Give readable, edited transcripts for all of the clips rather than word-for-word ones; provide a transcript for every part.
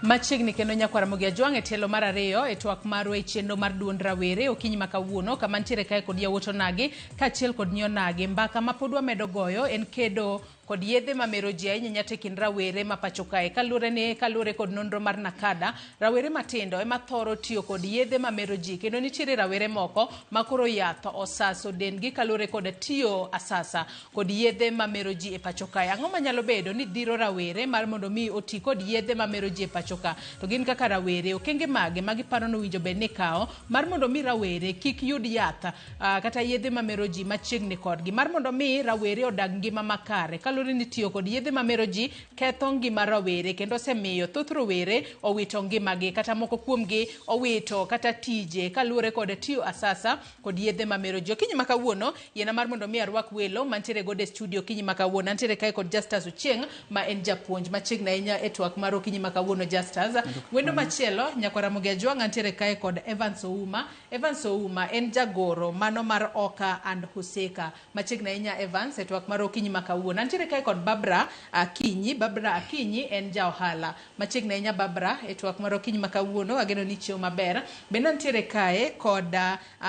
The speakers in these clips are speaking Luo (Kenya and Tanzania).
Machiegni kendo nyakwara Mugia Jwang' e tielo mar ariyo e twak marwa e chenro mar duond rawere okinyi makawuono kama ntiere kae kod yawuoto nagi kaachiel kod nyo nagi. Mbaka ma pod wamedo goyo en kedo kod yedhe mamero ji ahinya nyate kind rawere ma pacho kae. Kaluwore kod nonro mar Nakada, rawere matindo ema thoro tiyo kod yedhe mamero ji, kendo nitiere rawere moko ma koro yath osaso dendgi kaluwore kod tiyo asasa kod yedhe mamero ji e pacho kae. Ang'o manyalo bedo ni dhiro rawere mar mondo mi oti kod yedhe mamero ji e pacho ka? To gin kaka rawere okenge mage magiparo no winjo bed ni kao mar mondo mi rawere kik yud yath kata yedhe mamero ji machiegni kodgi, mar mondo mi rawere odag ngima makare. Kaluwore ni tiyo kod yedhe mamero ji ketho ngima rawere kendo osemiyo thoth rowere owito ngimagi, kata moko kuomgi owito kata tije kaluwore kod tiyo asasa kod yedhe mamero ji. Okinyi makawuono yena mar mondo mi arwak welo mantiere gode studio okinyi makawuono. Antiere kae kod Justus Ochieng' ma en japuonj machiegni ahinya e twak mar okinyi makawuono. Justus, wendo machielo nyakwara Mugia Jwang' antiere kae kod Evans Ouma. Evans Ouma en jagoro mano mar Oka and Hoseka machiegni ahinya Evans e twak mar okinyi makawuono. Antiere kae kod Barbara Akinyi. Barbara Akinyi en ja ohala machiegni ahinya Barbara e twak mar okinyi makawuono. Ageno ni chieo maber. Bende antiere kae kod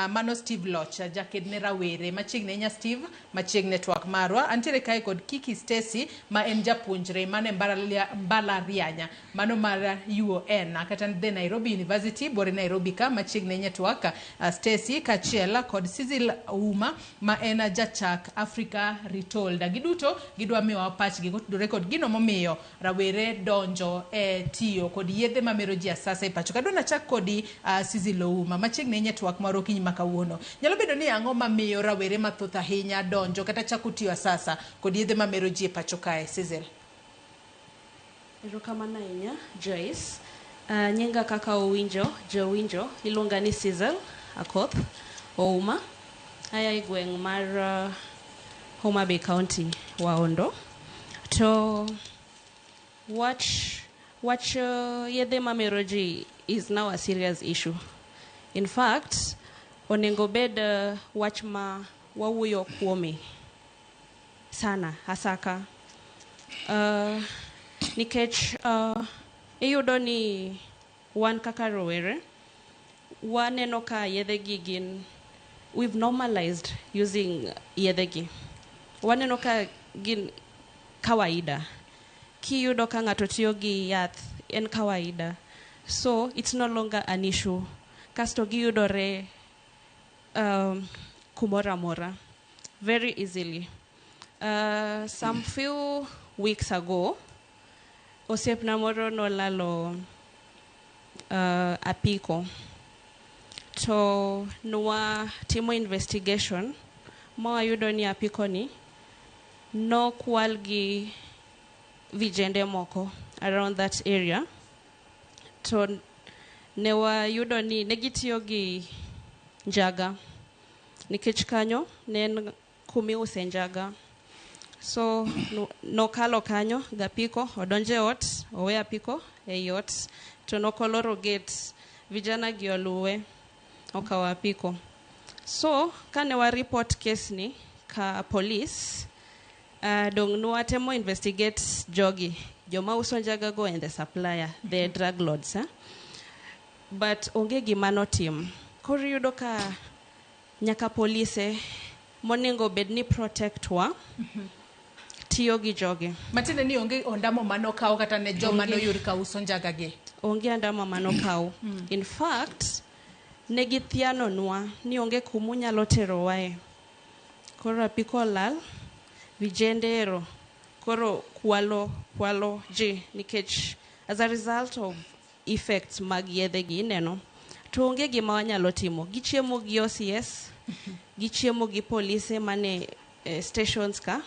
mano Steve Loch, jakedne rawere machiegni ahinya Steve machiegni e twak marwa. Antiere kae kod Kiki Stacy ma en japuonjre mane mbalariany mano mar UON kata The Nairobi University bore Nairobi ka machiegni ahinya twak Stacy kachiel kod Cecil Ouma ma en jachak Africa Retold. Giduto gidwa miyo pachgi gotudore kod gino momiyo rawere donjo e tiyo kod yedhe mamero ji asasa e pacho. Kadwa nachak kodi Cecil Ouma machiegni ahinya twak mar okinyi makawuono. Nyalo bedo ni ang'o mamiyo rawere mathoth ahinya donjo kata chako tiyo asasa kod yedhe mamero ji e pacho kae, Cecil? Erokamano ahinya Joyce. Nyinga kaka jowinjo iluonga ni Cecil Akoth Ouma. Aya e gweng' mar Homa Bay County, Waondo. To wach yedhe mamero ji is now a serious issue. In fact, onengo bed wach ma wawuoyo kuome sana hasaka. Nikech iyudo ni wan kaka rowere waneno ka yedhe gi gin, we've normalized using yedhe gi. Waneno ka gin kawaida. Kiyudo ka ng'ato tiyo gi yath en kawaida. So it's no longer an issue. Kasto giyudore kumora mora very easily. Some few weeks ago, osiepna moro nolalo apiko. To nwa timo investigation ma wayudo ni apiko ni no kwal gi vijende moko around that area. To ne wayudo ni negitiyo gi njaga nikech kanyo ne en kumiuse njaga. So nokalo kanyo gapiko odonje ot owe apiko e ot to nokoloro gate vijana gi oluwe okawo apiko. So kane wa report case ni ka police dong nuatemo investigate jogi joma uso njaga go and the supplier, the drug lords, but onge gima notim. Koro yudo ka nyaka police monego bed ni protect wa tiyo gi jogi. Matinde ni onge ondamo manokaw kata ne joma noyud ka uso njaga gi. Onge ondamo manokaw. In fact, negithiano nwa ni onge kumunyalo tero wae. Koro apiko lal vijendero koro kwalo ji nikech as a result of effects mag yedhe gi neno to onge gima wanyalo timo. Gichiemo gi OCS, gichiemo gi police mane stations ka.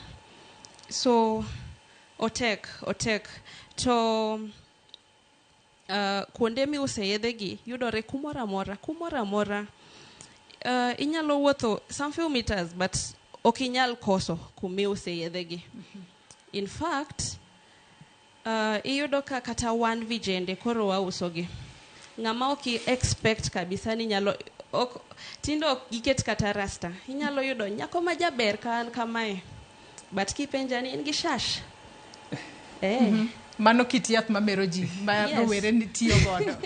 So otek to kuonde mi use yedhe gi yudore kumora mora. Inyalo wuotho some few meters but okinyal koso kumi use yedhe gi. In fact, iyudo ka kata wan vijende koro wauso gi. Ng'ama oki expect kabisa ni nyalo tindo giket kata rasta. Inyalo yudo nyako majaber kan kamae but kipenja ni in gi shash. Mano kit yath mamero ji ma rowere ni tiyo godo.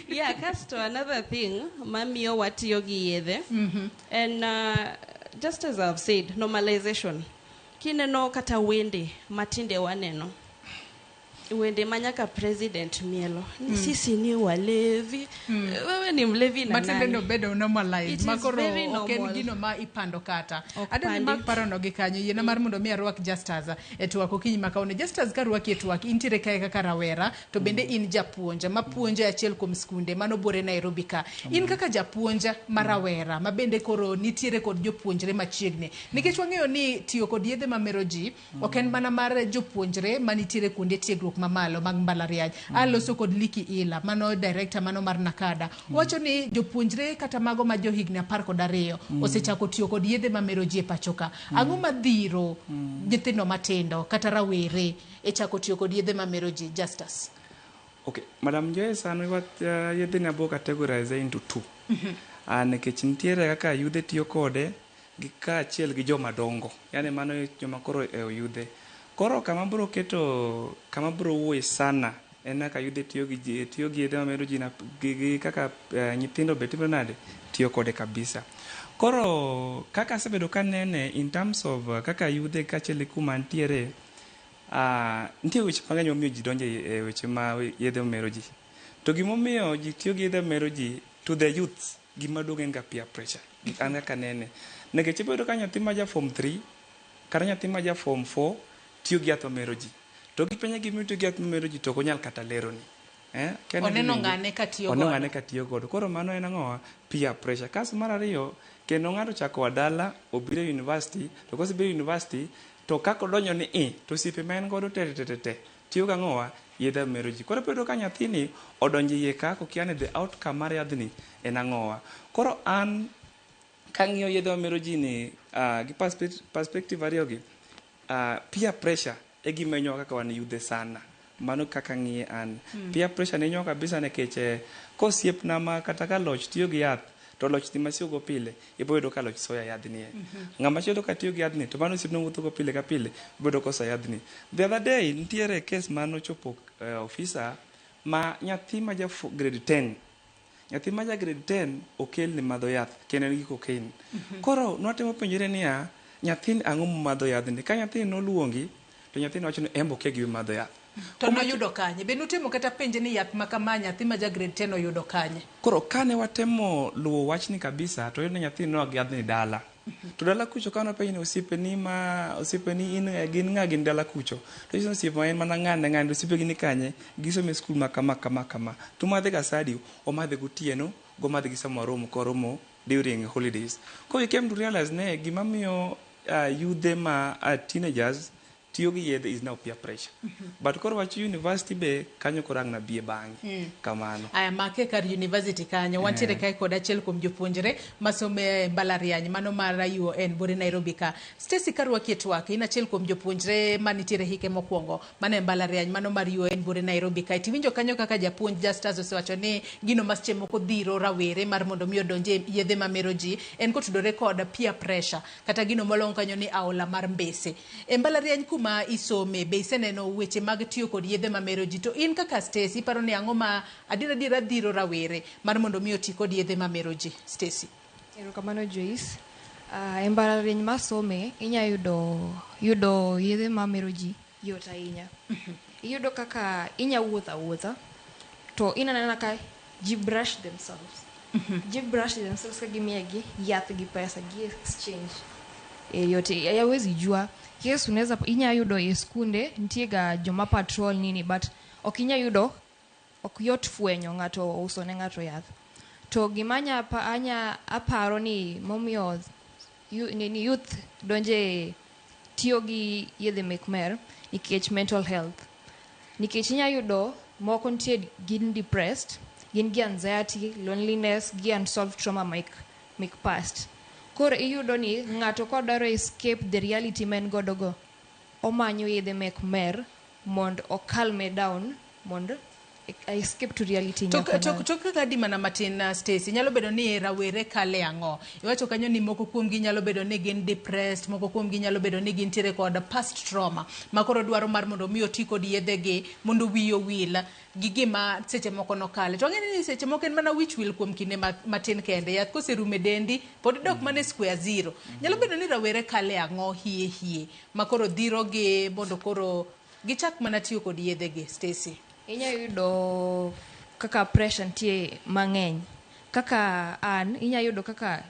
Yeah, kasto another thing mamiyo watiyo gi yedhe and just as I've said, normalization. Kineno kata wende matinde waneno. Wende manyaka president mielo. Sisi ni walevi. Wewe ni mlevi na nani? Matinde no bedo normalized. Makoro oken gino ma ipando kata. Adani mak parono gi kanyo yena mar mondo mi arwak Justas e twak okinyi makaone. Justas ka rwaki e twak intiere kae kaka rawera to bende in japuonja ma puonjo achiel kuom skunde mano bore Nairobi ka. In kaka japuonja marawera ma bende koro nitiere kod jopuonjre machiegni. Nikech wang'eyo ni tiyo kod yedhe mamero ji oken mana mar jopuonjre manitiere kuonde tiegruok mamalo mag mbalariany. Aloso kod Liki Ila mano director mano mar Nakada. Wacho ni jopuonjre kata mago ma johigni 12 osechako tiyo kod yedhe mamero ji e pachoka. Ang'o madhiro nyithindo matindo kata rawere e chako tiyo kod yedhe mamero ji? Justus. Okay, Madam Joyce, yedhe ni abo categorize into two. Nikech nitiere kaka yudhe tiyo kode gi kaachiel gi joma dongo. Yani mano joma koro yudhe. Koro kama bro wuoye sana en kaka yudhe tiyo gi yedhe mamero ji na gi kaka nyithindo betibro nade tiyo kode kabisa. Koro kaka sebedo kanene in terms of kaka yudhe kaachiel kuma ntiere nitie weche mang'eny momiyo ji donjo e weche ma yedhe mamero ji. To gimomiyo ji tiyo gi yedhe mamero ji to the youth gima duong' en ga peer pressure. An kaka nene. Nikech ibedo ka nyathi ma ja form 3 kata nyathi ma ja form 4 tiyo gi yath mamero ji. To gipenye gimiyo tiyo gi yath mamero ji to ok onyal kata lero ni. Oneno ng'ane ka tiyo godo. Koro mano en ang'owa peer pressure. Kaso mar ariyo kendo ng'ato chako dala obiro university to kosebiro university to kako donjo ni to osiepe ma en godo te tiyo ga ng'owa yedhe mamero ji. Koro bedo ka nyathini odonjo iye ka kokia ni the outcome mar yadhni en ang'owa. Koro an kang'iyo yedhe mamero ji ni gi perspective ariyo gi peer pressure e gima nyowa kaka wan yudhe sana. Mano kaka ng'iye an. Peer pressure ne nyowa kabisa nikech kosiepna ma kata ka loch tiyo gi yath to loch ti masiyo go pile iboyudo ka loch soya yadhni. Ng'ama chielo ka tiyo gi yadhni to mano osiepna wuotho go pile ka pile iboyudo ka soya yadhni. The other day nitiere case mano chopo officer ma nyathi ma ja grade 10. Nyathi ma ja grade 10 okel ni madho yath kendo en gi cocaine. Koro nwatemo penjore niya nyathini ang'o madho yadhni. Ka nyathini noluongi to nyathini wacho ni embo kia gi madho yath. To noyudo kanye? Be nutimo kata penje ni yath ma kama nyathi ma ja grade 10 oyudo kanye? Koro kane watemo luwo wachni kabisa to yudno nyathini no yadhni dala. To dala kucho kano penjo ni osiepeni in gin ng'a gin dala kucho. To iso osiepe ma en mana ng'ane osiepe gini kanye gisome skul ma kama. To madhe ga sadi o madhe gotieno go madhe gi samoro koromo during holidays. Ko we came to realize ne gimamiyo yudhe ma teenagers tiyo gi yedhe is now peer pressure. But koro wacho university be kanyo korang na bie bang'e. Kamano. Aya make kar university kanyo wantiere kae kod achiel kuom jopuonjre masome mbalariany mano mar UON bore Nairobi ka. Stacy karwaki e twak in achiel kuom jopuonjre manitiere hike mokwongo mane mbalariany mano mar UON bore Nairobi ka. Tiwinjo kanyo kaka japuonj Justus osewacho ni gino masche moko dhiro rawere mar mondo mi odonje yedhe mamero ji en kotudore kod peer pressure kata gino molong kanyo ni aola mar mbese. E mbalariany kuma isome be iseneno weche mag tiyo kod yedhe mamero ji to in kaka Stacy paro ni ang'o ma adira dhiro rawere mar mondo mi oti kod yedhe mamero ji? Stacy. Erokamano Joyce. E mbalariany masome inya yudo yedhe mamero ji yot ahinya. Iyudo kaka inya wuotha to inanena ka ji brush themselves. Ji brush themselves ka gimiegi yath gi pesa gi exchange. Yote yawezi jua. Yes, unaweza inya yudo e skunde nitie ga joma patrol nini but ok inya yudo ok yot fwenyo ng'ato uso ne ng'ato yath. To gimanya anya aparo ni momiyo youth donje tiyo gi yedhe mek mer nikech mental health. Nikech inya yudo moko nitie gin depressed, gin gi anxiety, loneliness, gi unsolved trauma mek past. Koro iyudo ni ng'ato kodaro escape the reality men godogo omanyo yedhe mek mer mond o calm down mond I escape to reality Tok kaka di mana matin Stacy nyalo bedo ni rawere kale ang'o iwacho kanyo ni moko kuom gi nyalo bedo ni gin depressed moko kuom gi nyalo bedo ni gin tiere kod past trauma makoro dwaro mar mondo mi oti kod yedhe gi mondo wiyo wil gi gima seche moko nokale to ng'eni ni seche moko en mana wich wil kuom kinde matin kende yath koserume dendi pod dok mane square zero nyalo bedo ni rawere kale ang'o hie makoro dhiro gi mondo koro gichak mana tiyo kod yedhe gi Stacy. Inya yudo kaka pressure nitie mang'eny kaka an inya yudo kaka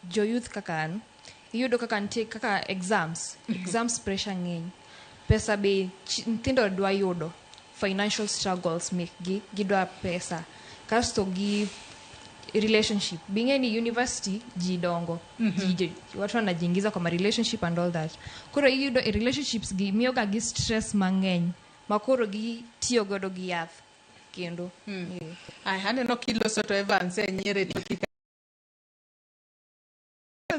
jo youth kaka an iyudo kaka nitie kaka exams pressure ng'eny pesa be nyithindo dwa yudo financial struggles make gidwa pesa kasto gi relationship being any university jidongo watu wanajiingiza kwa relationship and all that koro iyudo relationships gi miyoga gi stress mang'eny makoro gi tiyo godo gi yath kendo aneno kiloso to Evans nyere dakika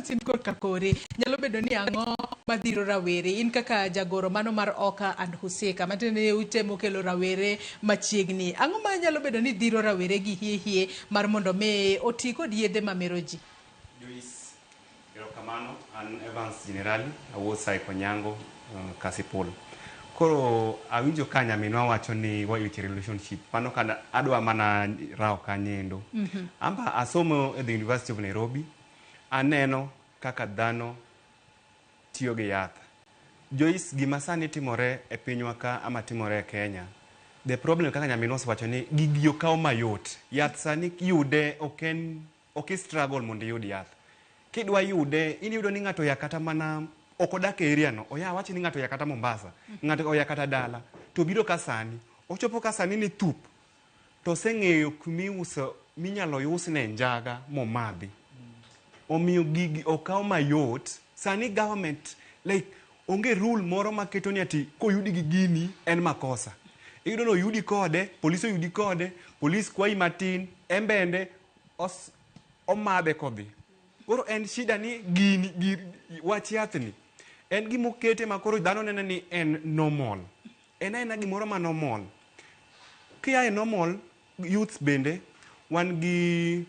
sin korka kore nyalo bedo ni ang'o madhiro rawere in kaka jagoro mano mar Oka and Husika matene utemo kelo rawere machiegni ang'o ma nyalo bedo ni dhiro rawere gi hie mar mondo me oti kod yedhe mamero ji Luis erokamano an Evans Generali awuo Saiko Nyango Kasipul koro awinjo ka nyaminwa wacho ni wayuti relationship mano kana adwa mana rao kanyendo amba asomo at the University of Nairobi aneno kaka dhano tiyo gi yath Joyce gima sani timore e pinywa ka ama timore e Kenya the problem kaka nyaminwa wacho ni gigi okaw mayot yath sani yude ok struggle mondo yud yath kidwa yude iyudo ni ng'ato ya kata mana okodak e area no oya wachi ni ng'ato ya kata Mombasa ng'ato oya kata dala to biro ka sani ochopo ka sani ni tup to seng'eyo kumiuso minyalo usne njaga momadhi omiyo gigi okaw mayot sani government like onge rule moro maketo ni ati koyudi gi gini en makosa iyudo no yudi kode polisi oyudi kode polis kwai matin embende omadhe kodhi koro en shida ni gini wach yathni en gimokete makoro dhano neno ni en normal en aena gimoro ma normal kia en normal youth bende wan gi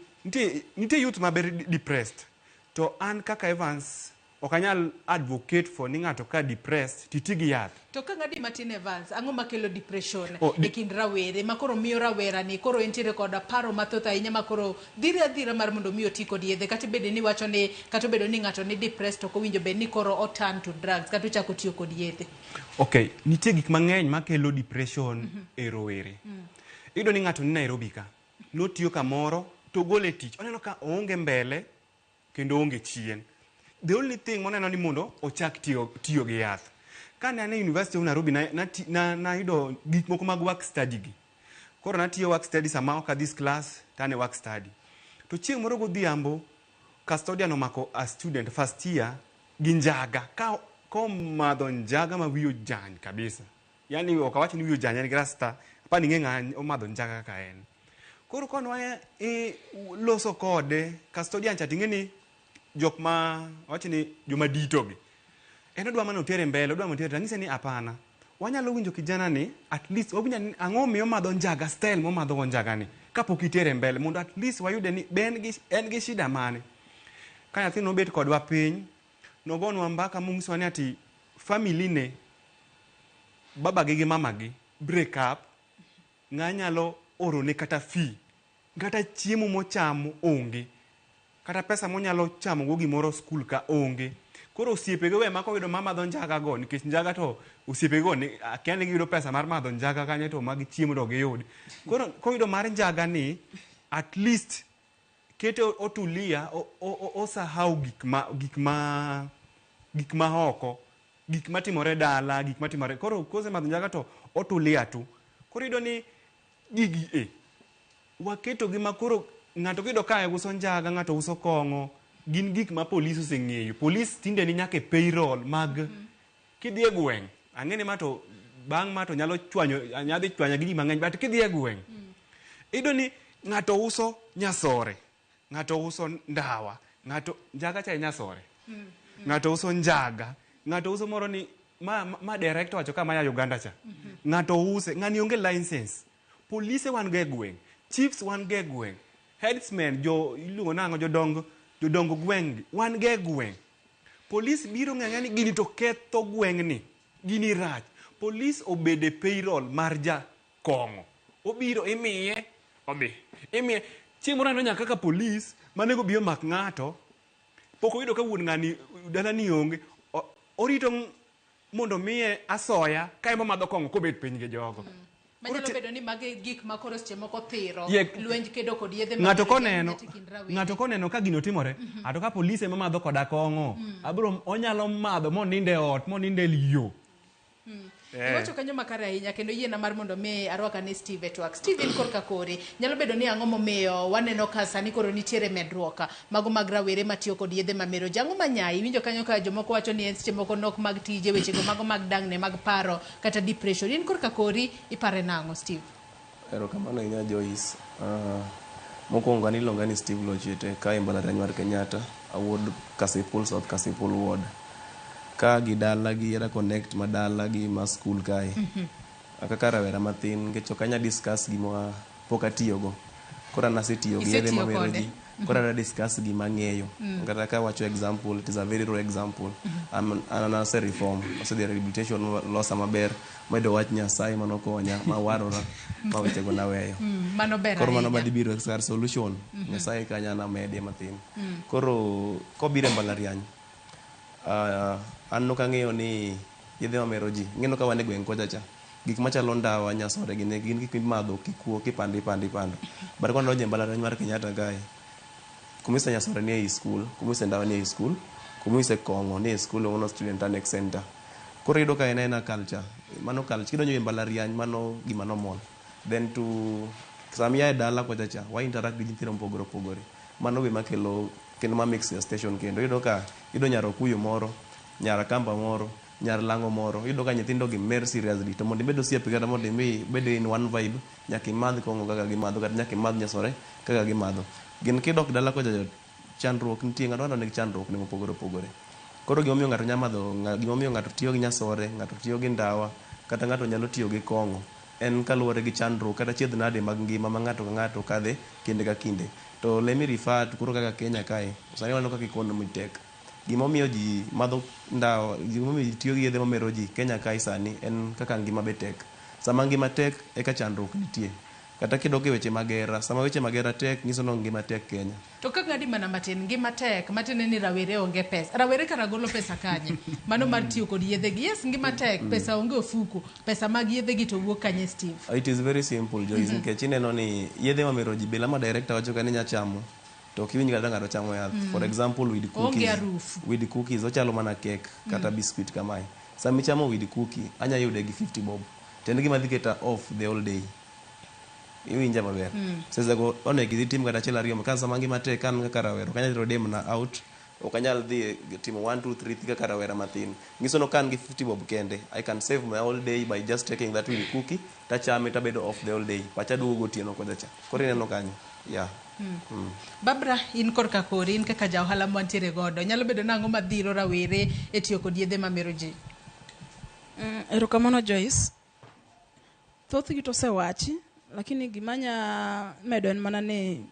nitie youth maber depressed to an kaka Evans okanyal advocate for ni ng'ato ka depressed titi gi yath to ka ng'adi matin Evans ang'o makelo depression e kind rawere makoro miyo rawera ni koro entiere kod paro mathoth ahinya makoro dhira mar mondo miyo ti kod yedhe kata bedo ni wacho ni kata bedo ni ng'ato ni depressed to kowinjo bed ni koro o turn to drugs kata ochako tiyo kod yedhe okay nitie gik mang'eny makelo depression e rowere iyudo ni ng'ato ni Nairobi ka notiyo kamoro to gole tich oneno ka oonge mbele kendo onge chien the only thing moneno ni mondo ochak tiyo gi yath kane ane University of Nairobi na yudo gik moko mag work study gi koro natiyo work study sama ok this class tane work study to chieng' moro godhiambo custodian omako a student first year gi njaga ka omadho njaga ma wiyo jany kabisa yani ok awach ni wiyo jany en grasta apani ng'e ng'any omadho njaga ka en koro konwa loso kode custodian cha ting'eni jok ma wacho ni joma dito gi en odwa mana otere mbele odwa motere tangise ni apana wanyalo winjo kijana ni at least obinya ni ang'o miyo madho njaga style mo madho njaga ni kapok itere mbele mondo at least wayude ni en gi shida mane ka nyathi nobet kodwa piny nogonwa mbaka mung'iswa ni ati family ne baba gi mama gi break up ng'anyalo oro ne kata fee kata chiemo mochamo onge kata pesa monyalo chamo go gimoro skul ka onge koro osiepego we mako yudo mamadho njaga go nikech njaga to osiepego ni kende giyudo pesa mar madho njaga kanye to mag chiemo do giyudi koro koyudo mar njaga ni at least kete otulia osahau gik ma oko gik matimore dala gik matimore koro kose madho njaga to otulia tu koro yudo ni gigi waketo gi makoro ng'ato kido kae uso njaga ng'ato uso kong'o gin gik ma polis oseng'eyo polis tinde ni nyaka payroll mag kidhi e gweng' ang'eni mato bang' mato nyalo nyadhi chwanya gi mang'eny but kidhi e gweng' ido ni ng'ato uso nyasore ng'ato uso ndawa ng'ato njaga cha nyasore ng'ato uso njaga ng'ato uso moro ni ma director wacho kama ya Uganda cha ng'ato use ng'ani onge license polise wan go e gweng', chiefs wan go e gweng', headsmen iluongo nang'o jodongo gweng' wan go e gweng'. Polis biro ng'ang'a ni gini to ketho gweng'ni, gini rach. Polis obede payroll mar jakong'o, obiro imiye odhi imiye chieng' moro aneno nyaka kaka polis manego biyo mak ng'ato pok oyudo ka wuon ng'ani dalani onge, orito mondo miye asoya ka ema madho kong'o kobet piny gi jogo. Manyalo bedo ni mage gik ma koro seche moko thiro, Yeah. lwenj kedo kod yedhe Ng'ato koneno ka gino timore, ato ka polise ema madho koda kong'o, onyalo madho moninde ot, moninde liyo. Iwacho kanyo makare ahinya, kendo yiena mar mondo mi arwaka ne Steve etwak. Steve, in korka kori, nyalo bedo ni ang'o momiyo waneno ka sani koro nitiere medruok mago mag rawere matiyo kod yedhe mamero ji. Ang'o manyai winjo kanyo ka jomoko wacho ni en seche moko nok mag tije, wechego mago mag dang'ne, mag paro kata depression. In korka kori ipare nang'o, Steve? Erokamano ahinya Joyce. Mokwongo an iluonga ni Steve Lochete ka e mbalariany mar Kenyatta, awuod Kasipul, South Kasipul Ward. Ka gi dala gi yada connect ma dala gi ma school kae. Kaka rawera mathin nikech ok anya discuss gima pok atiyogo. Koro nasetiyo gi yedhe mamero ji. Koro ana discuss gima ng'eyo. Kata ka wacho example, it is a very raw example. An ase reform, ase the rehabilitation losa maber, medo wach Nyasaye manokonya, mawarora, ma wechego naweyo. Mano ber Koro mano ahinya. madibiro sar solution. Nyasaye kanya na mede mathin. Koro kobire mbalariany, an nok ang'eyo ni yedhe mamero ji, ng'eno ka wan e gweng' kocha cha, gik machalo ndawa, nyasore gin gik mimadho kikuo kipando. But kwan donjo e mbalariany mar Kenyatta kae, kumise nyasore ni ei school, kumise ndawa ni ei school, kumise kong'o ni ei school, ono student annex center. Koro yudo ka en culture, mano culture, kidonjo e mbalariany mano gima normal. Then to samia e dala kocha cha, wa interact gi nyithindo mopogore opogore. Mano be makelo kendo ma mix station kendo. Yudo ka yudo nyar okuyo moro, nyar kamba moro, nyar lango moro. Yudo ka nyithindo gi mer seriously. To mondo ibed osiepe kata mondo ibed in one vibe, nyaka imadh kong'o kaka gimadho, kata nyaka imadh nyasore kaka gimadho. Gin kidok dala kocha chandruok nitie, ng'ato nigi chandruok ne mopogore opogore. Koro gimomiyo ng'ato nyamadho, gimomiyo ng'ato tiyo gi nyasore, ng'ato tiyo gi ndawa, kata ng'ato nyalo tiyo gi kong'o, en kaluwore gi chandruok kata chiedh nade mag ngima ma ng'ato ka ng'ato kadhe kinde ka kinde. To let me refer to kuro kaka Kenya kae, sani waneno kaka economy tek. Gimomiyo ji madho ndawa, gimomiyo ji tiyo gi yedhe mamero ji Kenya kae sani en kaka ngima be tek. Sama ngima tek eka chandruok nitie. Kata kidok e weche magera, sama weche magera tek, nyiso no ngima tek Kenya. To ka ng'adi mana matin, ngima tek, matine ni rawere onge pesa. Rawere kara golo pesa kanye? Mano mar tiyo kod yedhe gi. Yes, ngima tek, pesa onge ofuku. Pesa mag yedhe gi to wuok kanye, Steve? It is very simple, Joyce, nikech ineno ni yedhe mamero ji bila ma director wacho ka ni nya chamo, to kiwinj kata ng'ato chamo yath. For example, with Onge harufu. with cookies, ochalo mana cake kata biscuit kamae. Sama ichamo with cookie, anya yude gi 50 bob. Tend gima dhi keta off the whole day. Iwinja maber. Sasa go onego idhi tim kata achiel ariyo, ka sama ngima tek kan kaka rawero, kanya tero dem na out, ok anyal dhi timo 1 2 3 kaka rawera mathin. Ngiso no kan gi 50 bob kende, I can save my whole day by just taking that with cookie, tachame tabedo off the whole day. Pacha duogo otieno kocha cha. Koro ineno kanyo. Yeah. Babra, in korka kori, in kaka ja ohala mwantiere godo, nyalo bedo nang'o madhiro rawere e tiyo kod yedhe mamero ji? Erokamano Joyce. Thoth gi to sewachi, lakini gimanya medo en mana ni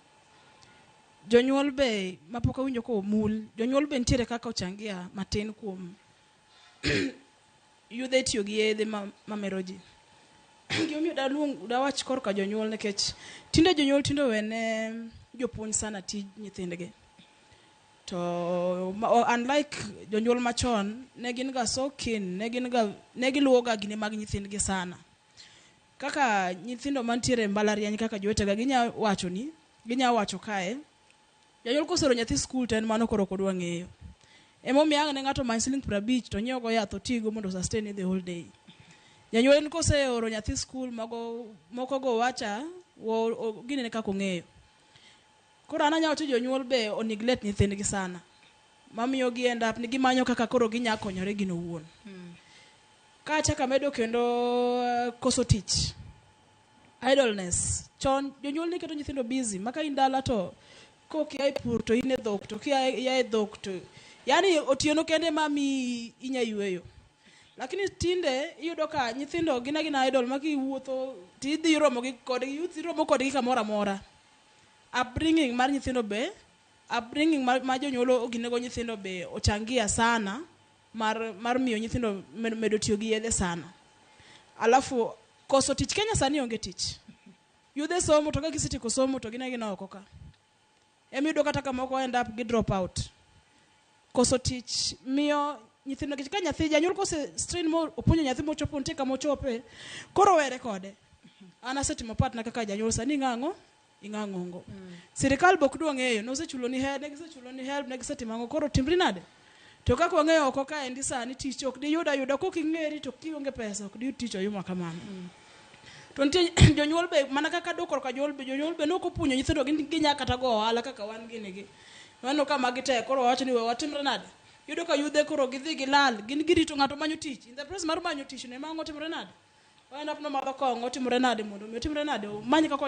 jonyuol be mapok awinjo ko omul, jonyuol be nitiere kaka ochangia matin kuom yudhe tiyo gi yedhe mamero ji. Gimomiyo dawach korka jonyuol nikech tinde jonyuol tindo wene jopuonj sana tij nyithindgi. To unlike jonyuol machon, ne gin ga so keen, ne giluwo ga gine mag nyithindgi sana. Kaka nyithindo mantiere mbalariany kaka jowetega ginya wacho kae, janyuol kosero nyathi skul to en mano koro kodwa ng'eyo. Emomiyo ang' ne ng'ato many siling 50 to nyiewo go yath otigo mondo sustain the whole day. Janyuol en koseoro nyathi skul moko go wacha gine kaka ong'eyo. Koro an anyawacho jonyuol be o neglect nyithindgi sana. Mamiyo gi end up ni gimanyo kaka koro ginya konyore gino wuon. Ka chaka medo kendo koso tich, idleness. Chon jonyuol ne keto nyithindo busy, maka indala to kokia e pur to ine dhok to kia ya e dhok to yani otieno kende mami inya yueyo. lakini tinde iyudo ka nyithindo gina idol ma kiwuotho tidhi romo gi kod youth romo kodgi kamoro amora. Upbringing mar nyithindo be upbringing mar jonyuol oginego nyithindo be ochangia sana mar miyo nyithindo medo tiyo gi yedhe sana. Alafu koso tich Kenya sani onge tich. Yudhe somo to ka gisetieko somo to gina oko ka. Emido kata kamoko end up gi drop out. Koso tich miyo nyithindo ka nyathi janyuol kose strain mo opunyo nyathi mochopo nte kama ochope koro were kode. Ana setimo partner kaka janyuol sani ing'angongo. Sirikal bok dwa ng'eyo no sechulo ni help ne gisetimo koro timri nade. To kako ng'eyo oko ka endi sani tich ok di yuda ko king'eri to kionge pesa ok di tich oyuma kamano. To ntie jonyuol be mana kaka dokor ka jonyuol be no ko punyo nyithindo ginya kata go ohala kaka wan gini gi. Wano kama gite koro wacho ni we watimre nade. Yudo ka yudhe koro gidhi gilal gin girito ng'ato manyo tich. In the process mar manyo tich ne mango timre nade. Wana pno madho kongo timre nade mondo mi timre nade. Manyi kako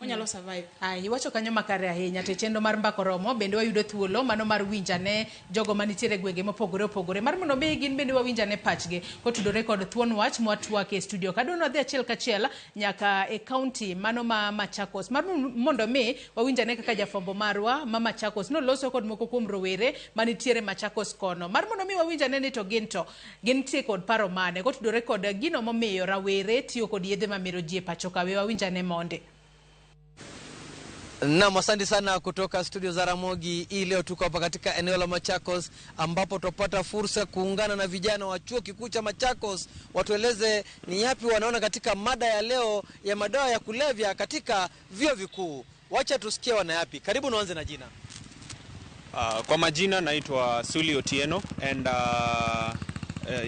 onyalo survive. Ai iwacho kanyo makare ahinya te chenro mar mbako romo bende wayudo thuolo mano mar winjane jogo manitiere gwenge mopogore opogore mar mondo mi gin bende wawinjane pachgi kotudore kod thuon wach mwatwak e studio kadono dhi achiel kachiel nyaka e county mano ma Machakos mar mondo mi wawinjane kaka jafombo marwa ma Machakos no loso kod moko kuom rowere manitiere Machakos kono mar mondo mi wawinjane ni to gin tie kod paro mane kotudore kod gino momiyo rawere tiyo kod yedhe mamero ji e pacho kawe wawinjane monde. Naam, asante sana kutoka studio za Ramogi. Hii leo tuko hapa katika eneo la Machakos ambapo tupata fursa kuungana na vijana wa chuo kikuu cha Machakos watueleze ni yapi wanaona katika mada ya leo ya madawa ya kulevya katika vyuo vikuu. Wacha tusikie wana yapi. Karibu naanze na jina. Kwa majina naitwa Suli Otieno and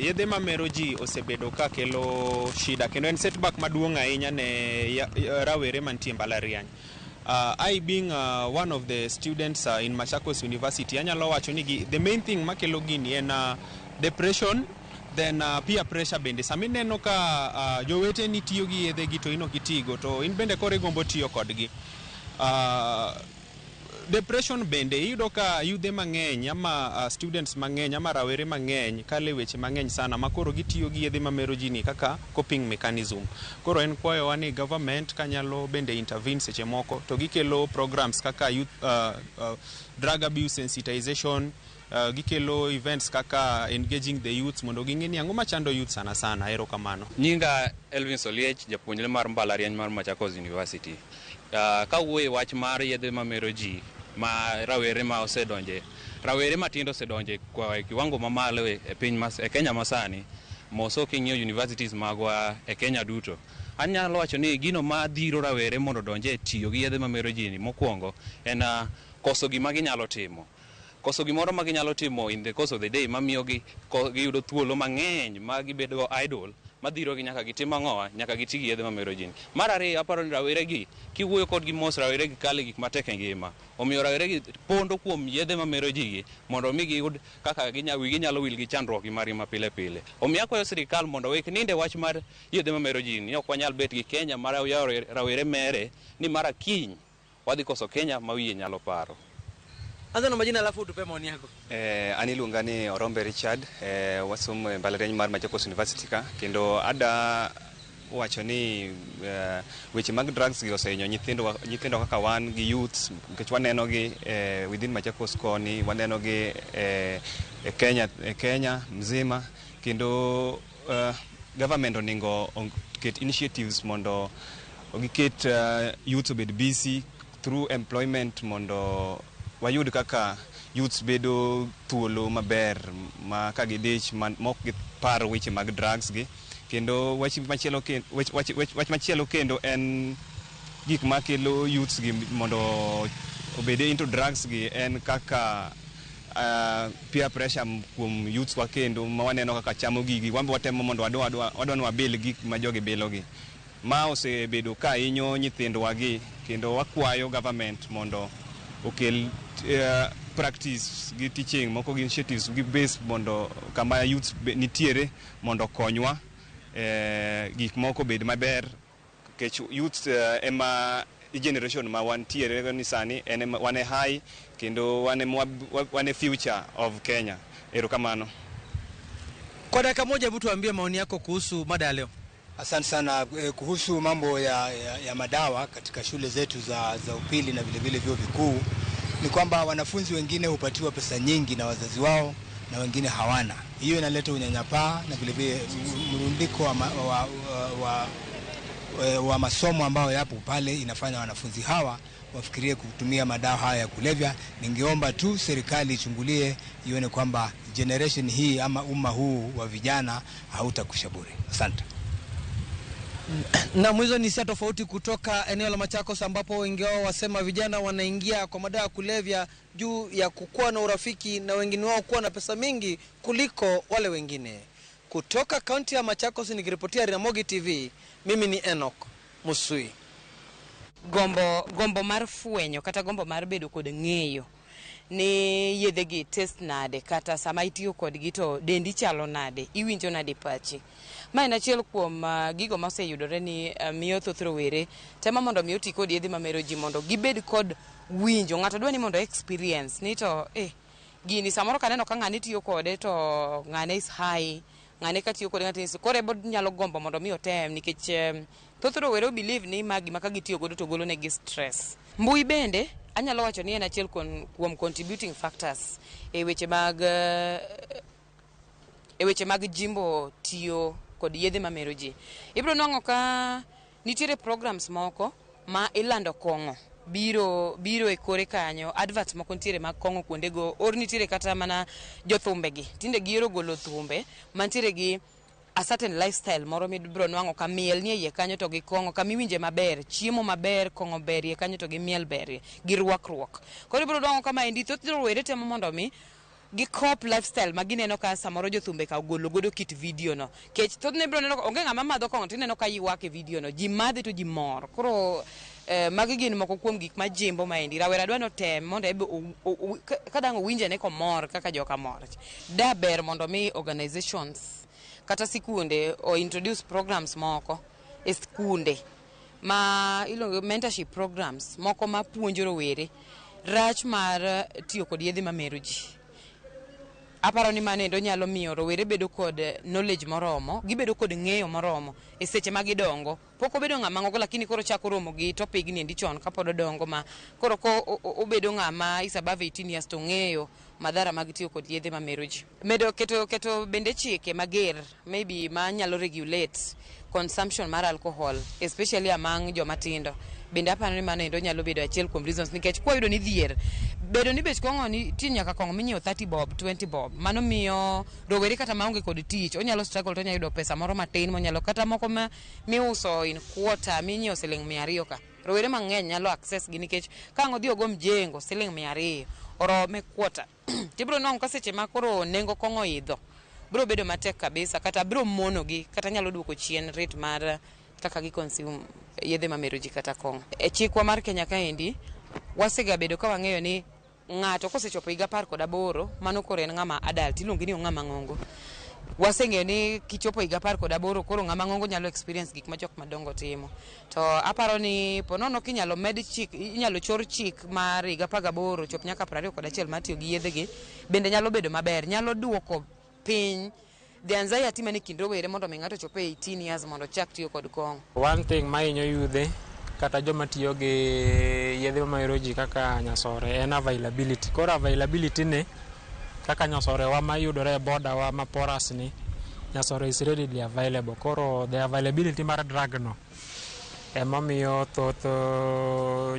yedhe mamero ji osebedo ka kelo shida kendo en setback maduong' ahinya ne rawere mantie mbalariany. I being one of the students in Machakos University, anyalo wacho ni the main thing makelo gini en depression, then peer pressure bende. Sami neno ka jowete ni tiyo gi yedhe gi to ino kitigo to in bende kore gombo tiyo kodgi. Depression bende iyudo ka yudhe mang'eny ama students mang'eny ama rawere mang'eny kale weche mang'eny sana makoro gitiyo gi yedhe mamero ji ni kaka coping mechanism. Koro en kwayo wani government kanyalo bende intervene seche moko to gikelo programs kaka youth drug abuse sensitization, gikelo events kaka engaging the youths mondo ging'eni ang'o machando youth sana. Ero kamano. Nyinga Elvin Soliech, japuonjre mar mbalariany mar Machakos University. Ka wuoye wach mar yedhe mamero ji ma rawere ma osedonje, rawere matindo osedonje kwa kiwango mamalo e piny e Kenya masani, moso king'iyo universities magwa e Kenya duto. Anyalo wacho ni gino ma dhiro rawere mondo donje tiyo gi yedhe mamero ji ni mokwongo en koso gima ginyalo timo. Koso gimoro ma ginyalo timo in the course of the day mamiyo giyudo thuolo mang'eny ma gibedo idol madhiro gi nyaka gitim ang'owa nyaka giti gi yedhe mamero ji. Mar ariyo aparo ni rawere gi kiwuoyo kod gi mos rawere gi kale gik matek e ngima. Omiyo rawere gi pondo kuom yedhe mamero ji gi mondo mi giyud kaka ginyalo wil gi chandruok gi mari ma pile pile. Omiyo akwayo sirikal mondo wek ninde wach mar yedhe mamero ji ni ok wanyal bet gi Kenya mar rawere mere ni mara kiny wadhi koso Kenya ma wiye nyalo paro. Anza na majina alafu tupe maoni yako. Aniluonga ni Orombe Richard, wasomo e mbalariany mar Machakos University ka kendo ada wacho ni weche mag drugs gi osehinyo nyithindo kaka wan gi youths nikech waneno gi within Machakos koni, waneno gi Kenya mzima kendo government oningo get initiatives mondo ogiket youths obed busy through employment mondo wayud kaka youths bedo thuolo maber ma ka gidich mok gipar weche mag drugs gi kendo wach machielo kendo en gik makelo youths gi mondo obede into drugs gi en kaka peer pressure kuom youths wa kendo ma waneno kaka chamo gigi wambe watemo mondo wadwa ni wabil gik ma jogi bilo gi ma osebedo ka hinyo nyithindwa gi kendo wakwayo government mondo okel practice gi teaching moko gi initiatives gi base mondo kama youth nitiere mondo konywa gik moko bed maber kech youth ema generation ma wantiere ni sani en wane high kendo wane future of Kenya. Ero kamano. Kwa dakika moja, hebu tuambie maoni yako kuhusu mada ya leo. Asante sana. Kuhusu mambo ya madawa katika shule zetu za upili na vile vile vyuo vikuu, ni kwamba wanafunzi wengine hupatiwa pesa nyingi na wazazi wao na wengine hawana. Hiyo inaleta unyanyapaa na vile vile mrundiko wa masomo ambayo yapo pale, inafanya wanafunzi hawa wafikirie kutumia madawa haya ya kulevya. Ningeomba tu serikali ichungulie, ione kwamba generation hii ama umma huu wa vijana hautakusha bure. Asante. Na hizo ni hisia tofauti kutoka eneo la Machakos, ambapo wengi wao wasema vijana wanaingia kwa madawa ya kulevya juu ya kukuwa na urafiki na wengine wao kuwa na pesa mingi kuliko wale wengine. Kutoka kaunti ya Machakos nikiripotia Ramogi TV, mimi ni Enoch Musui. Gombo mar fwenyo kata gombo mar bedo kod ng'eyo ni yedhe gi test nade, kata sama itiyo kod gi to dendi chalo nade, iwinjo nade pachi. Ma en achiel kuom gigo ma oseyudore ni miyo thoth rowere tema mondo miyo ti kod yedhe mamero ji mondo gibed kod winjo. Ng'ato dwa ni mondo experience ni to gini samoro kaneno ka ng'ani tiyo kode to ng'ane is high, ng'ane ka tiyo kode ng'ani kore bod nyalo gombo mondo miyo tem, nikech thoth rowere believe ni magi maka gitiyo godo to golo negi stress. Mbui bende anyalo wacho ni en achiel kuom contributing factors e weche mag jimbo tiyo kod yedhe mamero ji. Ibro nwang'o ka nitiere programs moko ma ilando kong'o biro e kore kanyo, adverts moko nitiere mag kong'o kuondego, or nitiere kata mana jothumbe gi tinde giero golo thumbe mantiere gi a certain lifestyle moro midbro nwang'o ka miel nie iye kanyo to gi kong'o, kama iwinje maber, chiemo maber, kong'o ber iye kanyo to gi miel ber, gi rwakruok. Koro ibro nwang'o kama endi thoth rowere temo mondo mi gi cop lifestyle magineno ka samoro jothumbe ka ogolo godo kit video no. Kech thoth ne bro neno onge ng'ama madho kong'o tineno ka ywak e video no, ji madhe to ji mor. Koro magi gin moko kuom gik ma jimbo maendi rawera dwa no tem mondo ebe kadang' owinje ne komor kaka joka mor. Da ber mondo mi organizations kata sikunde o introduce programs moko e sikunde ma iluongo mentorship programs moko ma puonjo rowere rach mar tiyo kod yedhe mamero ji. Aparo ni manendo nyalo miyo rowere bedo kod knowledge moromo, gibedo kod ng'eyo moromo e seche ma gidongo. Pok obedo ng'ama ng'ogo, lakini koro chako romo gi topic ni endi chon kapod odongo, ma koro ko obedo ng'ama is above 18 years to ng'eyo madhara mag tiyo kod yedhe mamero ji. Medo keto bende chike mager, maybe ma nyalo regulate consumption mar alcohol, especially among joma tindo. Bende aparo ni manendo nyalo bedo achiel kuom reasons, nikech kwa yudo ni dhier bedo ni bech kong'o ni tin nyaka kong'o minyiewo 30 bob 20 bob, mano miyo rowere kata maonge kod tich onyalo struggle to onyalo yudo pesa moro matin monyalo kata moko ma miuso in quarter minyiewo siling 200 ka. Rowere mang'eny nyalo access gi, nikech ka ng'o dhi ogo mjengo siling 200 orome quarter tibro nwang'o ka seche ma koro nengo kong'o idho bro bedo matek kabisa, kata bro mono gi, kata nyalo duoko chien rate mar kaka gi consume yedhe mamero ji kata kong'o. E chikwa mar Kenya kaendi wasega bedo ka wang'eyo ni ng'ato kosechopo higa 18 mano koro en ng'ama adult, iluongi ni ng'ama ng'ongo. Waseng'eyo ni kichopo higa 18 koro ng'ama ng'ongo nyalo experience gik ma jok madongo timo. To aparo ni ponono kinyalo med chik, inyalo chor chik mar higa 18 chop nyaka 21 mar tiyo gi yedhe gi, bende nyalo bedo maber, nyalo duoko piny the anxiety mane kind rowere mondo mi ng'ato chope 18 years mondo chak tiyo kod kong'o. One thing ma hinyo yudhe kata joma tiyo gi yedhe mamero ji kaka nyasore en availability. Koro availability ne kaka nyasore wa ma yudore e border wa ma porous ni, nyasore is readily available. Koro the availability mar drug no emomiyo thoth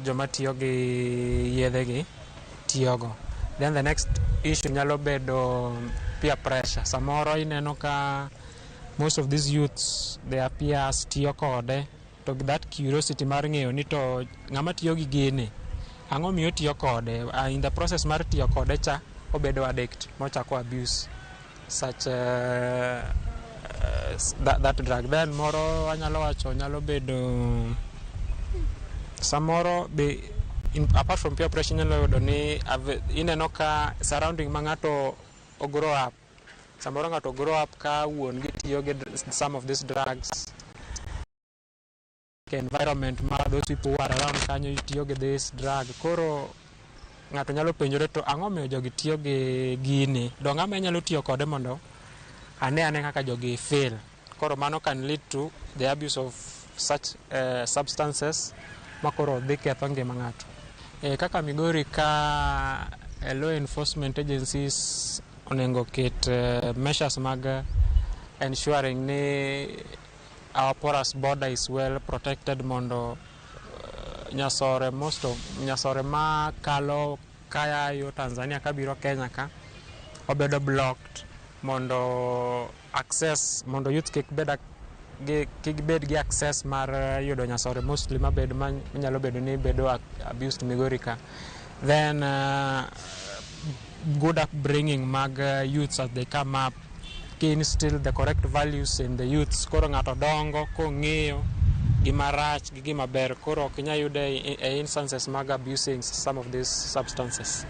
joma tiyo gi yedhe gi tiyogo. Then the next issue nyalo bedo peer pressure. Samoro ineno ka most of these youths, their peers tiyo kode, to that curiosity mar ng'eyo ni to ng'ama tiyo gi gini ang'o miyo tiyo kode, in the process mar tiyo kode cha obedo addict, mochako abuse such that drug. Then moro anyalo wacho nyalo bedo samoro be apart from peer pressure nyalo yudo ni ineno ka surrounding ma ng'ato grow up, samoro ng'ato grow up ka wuon gi tiyo gi some of these drugs, environment mar those people who are around kanyo tiyo gi this drug. Koro ng'ato nyalo penjore to ang'o miyo jogi tiyo gi gini, do ng'ama nyalo tiyo kode mondo ane kaka jogi fail. Koro mano can lead to the abuse of such substances makoro dhi ketho ngima ng'ato. Kaka Migori ka law enforcement agencies onengo ket measures mag ensuring ni our porous border is well protected mondo nyasore nyasore ma kalo kaya yo Tanzania kabiro Kenya ka obedo blocked mondo youth kik bed gi access mar yudo nyasore mostly manyalo bedo ni bedo abused Migori ka. Then good upbringing mag youths as they come up, instill the correct values in the youths. Koro ng'ato dongo kong'eyo gima rach gi gima ber, koro ok inyal yude instances mag abusing some of these substances.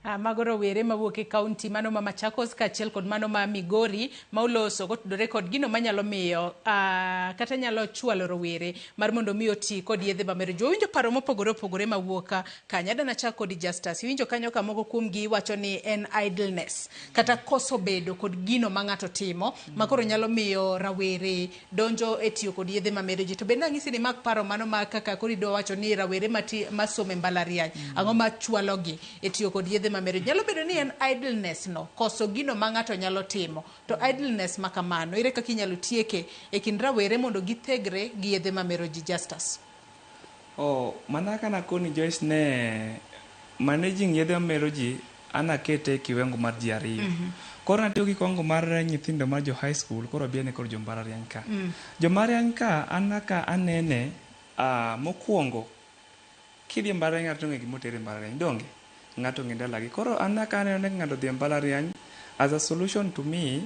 Mago rowere mawuok e kaunti mano ma Machakos kaachiel kod mano ma Migori ma oloso kotudore kod gino manyalo miyo kata nyalo chwalo rowere mar mondo mi oti kod yedhe mamero. Winjo paro mopogore opogore mawuok kanya. Dana chak kod Justus. Winjo kanyo ka moko kuom gi wacho ni en idleness kata koso bedo kod gino ma ng'ato timo makoro nyalo miyo rawere donjo e tiyo kod yedhe mamero ji. To bende ang'isi ni mak paro mano ma kaka korido wacho ni rawere masome mbalariany ang'o ma chwalo gi e tiyo kod yedhe mamero. Nyalo bedo ni en idleness no, koso gino ma ng'ato nyalo timo. To idleness ma kamano ere kaka inyalo tieke e kind rawere mondo githegre gi yedhe mamero ji. Justus. Mana kana koni Joyce ne managing yedhe mamero ji ana kete kiwango mar ji ariyo. Koro natiyo gi kiwango mar nyithindo mar jo high school, koro biene koro jo mbalariany ka. Jo mbalariany ka anaka anene mokwongo kidhi mbalariany ng'ato ng'e gimotere mbalariany donge ng'ato ng'e dalagi. Koro anaka anene ng'ato dhi mbalariany as a solution to me,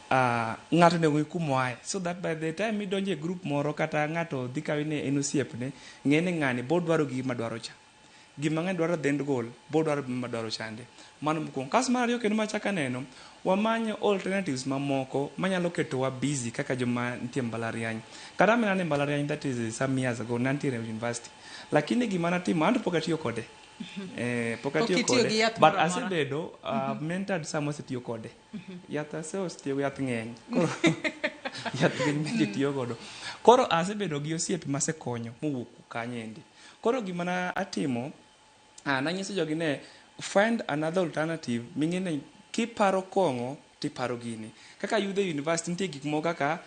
ng'ato nego kumoaye so that by the time idonje group moro kata ng'ato dhi kawi ne en osiepne ng'ene ng'ani bo dwaro gima dwaro cha gima ng'ani dwaro dend gol bo dwaro gima dwaro chande. Mano mkuongo. Kas mar ariyo kendo machaka neno wamanyo alternatives mamoko manyalo ketowa busy kaka joma nitie mbalariany. Kata mina ne mbalariany that is some years ago nantiere university, lakini gima natimo anto pok atiyo kode. Pokatiyo kode but asebedo mentored sama osetiyo kode. Yath osetiyo yath ng'eny koro yath ng'eny tiyo godo. Koro asebedo gi osiepe masekonyo mowuok kanyendi. Koro gima na atimo nanyiso jogi ne find another alternative ming'ene kiparo kong'o tiparo gini. Kaka youth university nitie gik moko kaka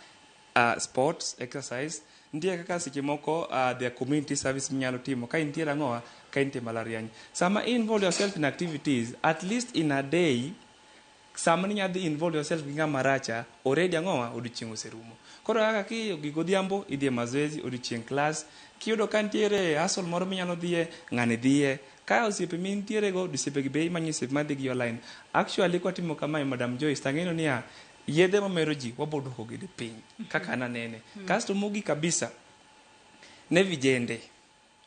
sports exercise, nitie kaka seche moko their community service minyalo timo ka intie ang'owa ka intie mbalariany. Sama involve yourself in activities at least in a day, sama ni nyadhi involve yourself gi ng'ama racha already ang'owa odiochieng' oserumo. Koro kaka ki godhiambo idhi mazoezi, odiochieng' class, kiyudo ka ntiere hustle moro minyalo dhiye ng'ani dhiye, ka osiepe mi ntiere go osiepe gi be imanyo osiepe madhi gi online. Actually kwa timo kamae Madam Joyce tang'eno niya yedhe mamero ji wabodo gede piny kaka nanene. Kasto mogi kabisa ne vijende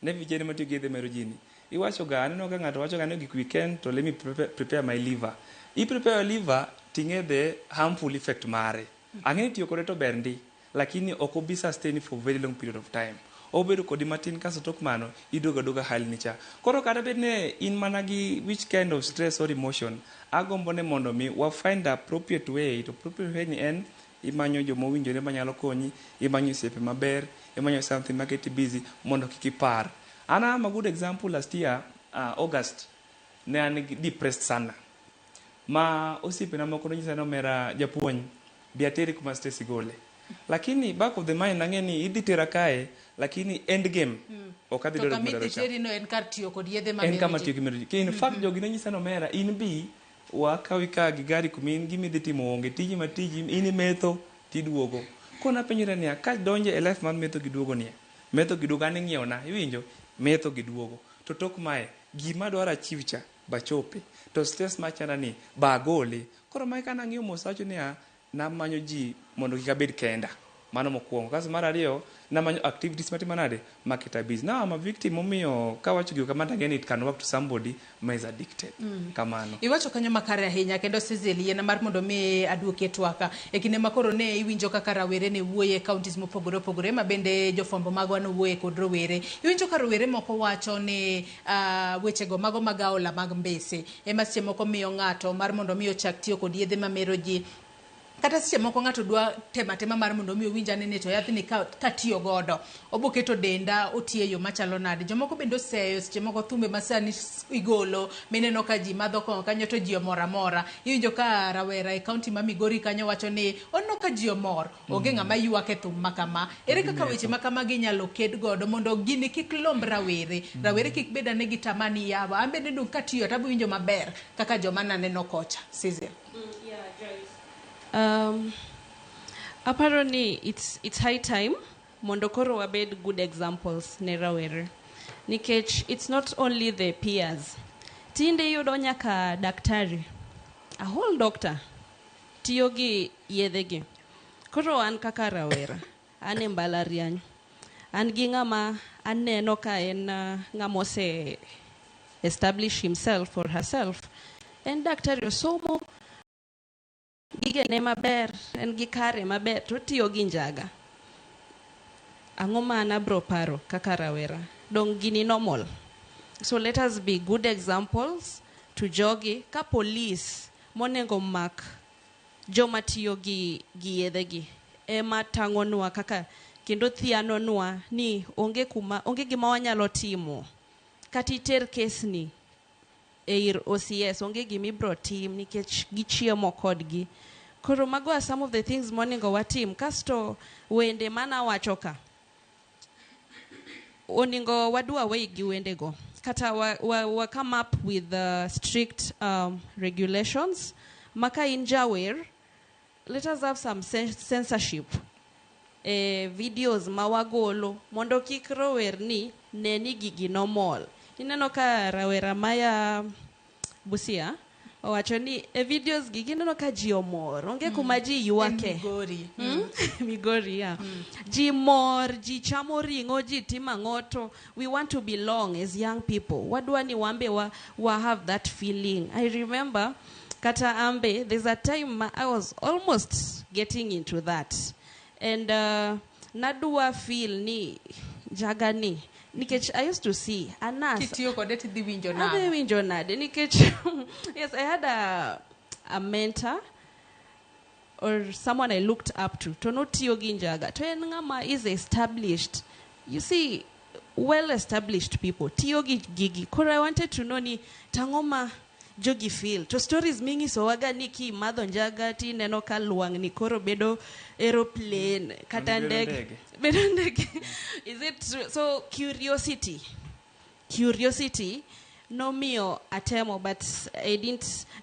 matiyo gi yedhe mamero ji ni iwacho ga aneno ka ng'ato wacho ga ni gik weekend to let me prepare my liver. I prepare your liver ting'e the harmful effect mare. Ang'eni tiyo kode to ber ndi lakini ok obi sustain for very long period of time. Obedo kodi matin kaso tok mano idoga hali nicha. Koro kata bed ne in mana gi which kind of stress or emotion, agombo ne mondo mi wa find the appropriate way. To appropriate way ni en imanyo jomo winjore manyalo konyi, imanyo osiepe maber, imanyo something maketi busy mondo kik ipar. I'm a good example. Last year August ne an depressed sana. Ma osiepe na moko nyisa no mera japuonj biateri kuma stress gole. Lakini back of the mind nang'eni idhi tera kae lakini end game okadhi dodo mondo to kamiti no en kar tiyo kod yedhe mamero. En kama tiyo gi in fact jogi ne nyisa no mera in bi wakawi ka gi gari kumin gimi dhi timo onge tiji matiji in metho tiduogo. Kona penjira ni ka donje e life man metho giduogo ni. Metho giduogo an ng'iewo na iwinjo metho giduogo. To tok mae gima dwaro achievcha bachope to stress machana ni bagole. Koro mai kana ng'iyo mosacho ni namanyo ji mondo kik abed kenda. Mano mokwongo. Kaso mar ariyo namanyo activities matimo nade maketa busy. Now I'm a victim momiyo kawacho gigo kamata again it can work to somebody who is addicted. Kamano. Iwacho kanyo makare ahinya kendo Cecily yena mar mondo mi aduoke twaka e kinde makoro ne iwinjo kaka rawere ne wuoye counties mopogore opogore ma bende jofombo magwa no wuoye kod rowere. Iwinjo ka rowere moko wacho ni wechego mago magaola mag mbese ema seche moko miyo ng'ato mar mondo mi ochak tiyo kod yedhe mamero ji kata seche moko ng'ato dwa tema mar mondo mi owinj anene to yathni katiyo godo oboketo denda otiyo yo machalo nade. Jomoko bende oseyo seche moko thumbe masani igolo mineno ka ji madho kong'o kanyo to ji omor amora. Iwinjo ka rawera e kaunti ma Migori kanyo wacho ni onno ka ji omor onge ng'ama ywak e thum makama. Ere kaka weche makama ginyalo ked godo mondo gini kik lomb rawere kik bedane gi tamani yawa ambe neno katiyo tabu winjo maber kaka joma naneno kocha. Cecil. Aparo ni it's high time mondo koro wabed good examples ne rawere nikech it's not only the peers. Tinde yudo nyaka daktari, a whole doctor tiyo gi yedhe gi. Koro an kaka rawera an e mbalariany an gi ng'ama aneno ka en ng'ama ose establish himself or herself en daktari osomo gigene maber en gi kare maber to tiyo gi njaga. Ang'o ma an abro paro kaka rawera dong gini normal. So let us be good examples to jogi ka police monego mak joma tiyo gi yedhe gi ema tang'onwa kaka kendo thianonwa ni onge gima wanyalo timo kati ter kesni eir OCS onge gima ibro tim nikech gichiemo kodgi. Koro mago are some of the things monego watim. Kasto wende mana wacho ka oningo wadwa way gi wende go kata wa come up with strict regulations. Maka in jawer, let us have some censorship. Videos mawagolo mondo kik rower ni neni gigi normal. Ineno ka rawera maya Busia owacho ni videos gigi ineno ka ji omor onge kuma ji yuake Migori ya ji mor ji chamo ringo ji tima ngoto. We want to belong as young people. Wadwa ni wambe wa have that feeling. I remember kata ambe there's a time I was almost getting into that and nadua feel ni jagani nikech I used to see anas kitiyo kodeti di winjo nade nikech yes I had a mentor or someone I looked up to no tiyo gi njaga to en ng'ama is established, you see, well established people tiyo gi gigi. Koro I wanted to know ni tangoma jogi feel to stories mingi so waga niki madho njaga ti neno ka luang ni koro bedo aeroplane kata ndege bedo ndege. Is it true? So curiosity no mio atemo but I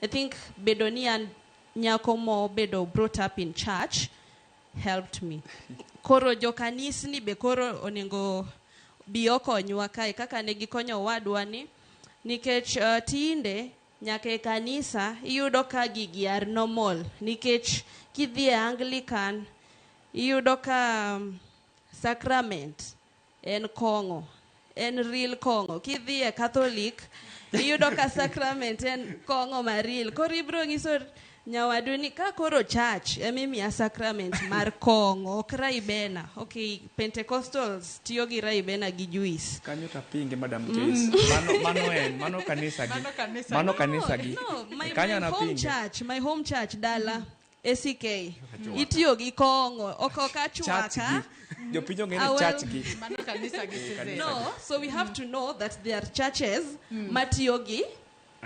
think bedonian nyako mo bedo brought up in church helped me. Koro jokanis ni be koro oningo bioko nywa kai kaka ne gikonyo wadwa ni nikech tinde nyaka kanisa iyudo ka gigi are normal nikech kidhi Anglican iyudo ka sacrament en kongo en real kongo. Kidhi Catholic iyudo ka sacrament en kongo maril. Koro ibro ngiso nyawadu ni ka koro church emimi a sacrament mar kongo ok raibena. Okay, Pentecostals tiyo gi raibena gi juice kanyo tapinge madam Joyce. mano kanisa gi kanyo na pinge. My home church dala ACK itiyo gi kongo oko ka chwaka jopinyo ngene church gi no. So we have to know that there are churches matiyo gi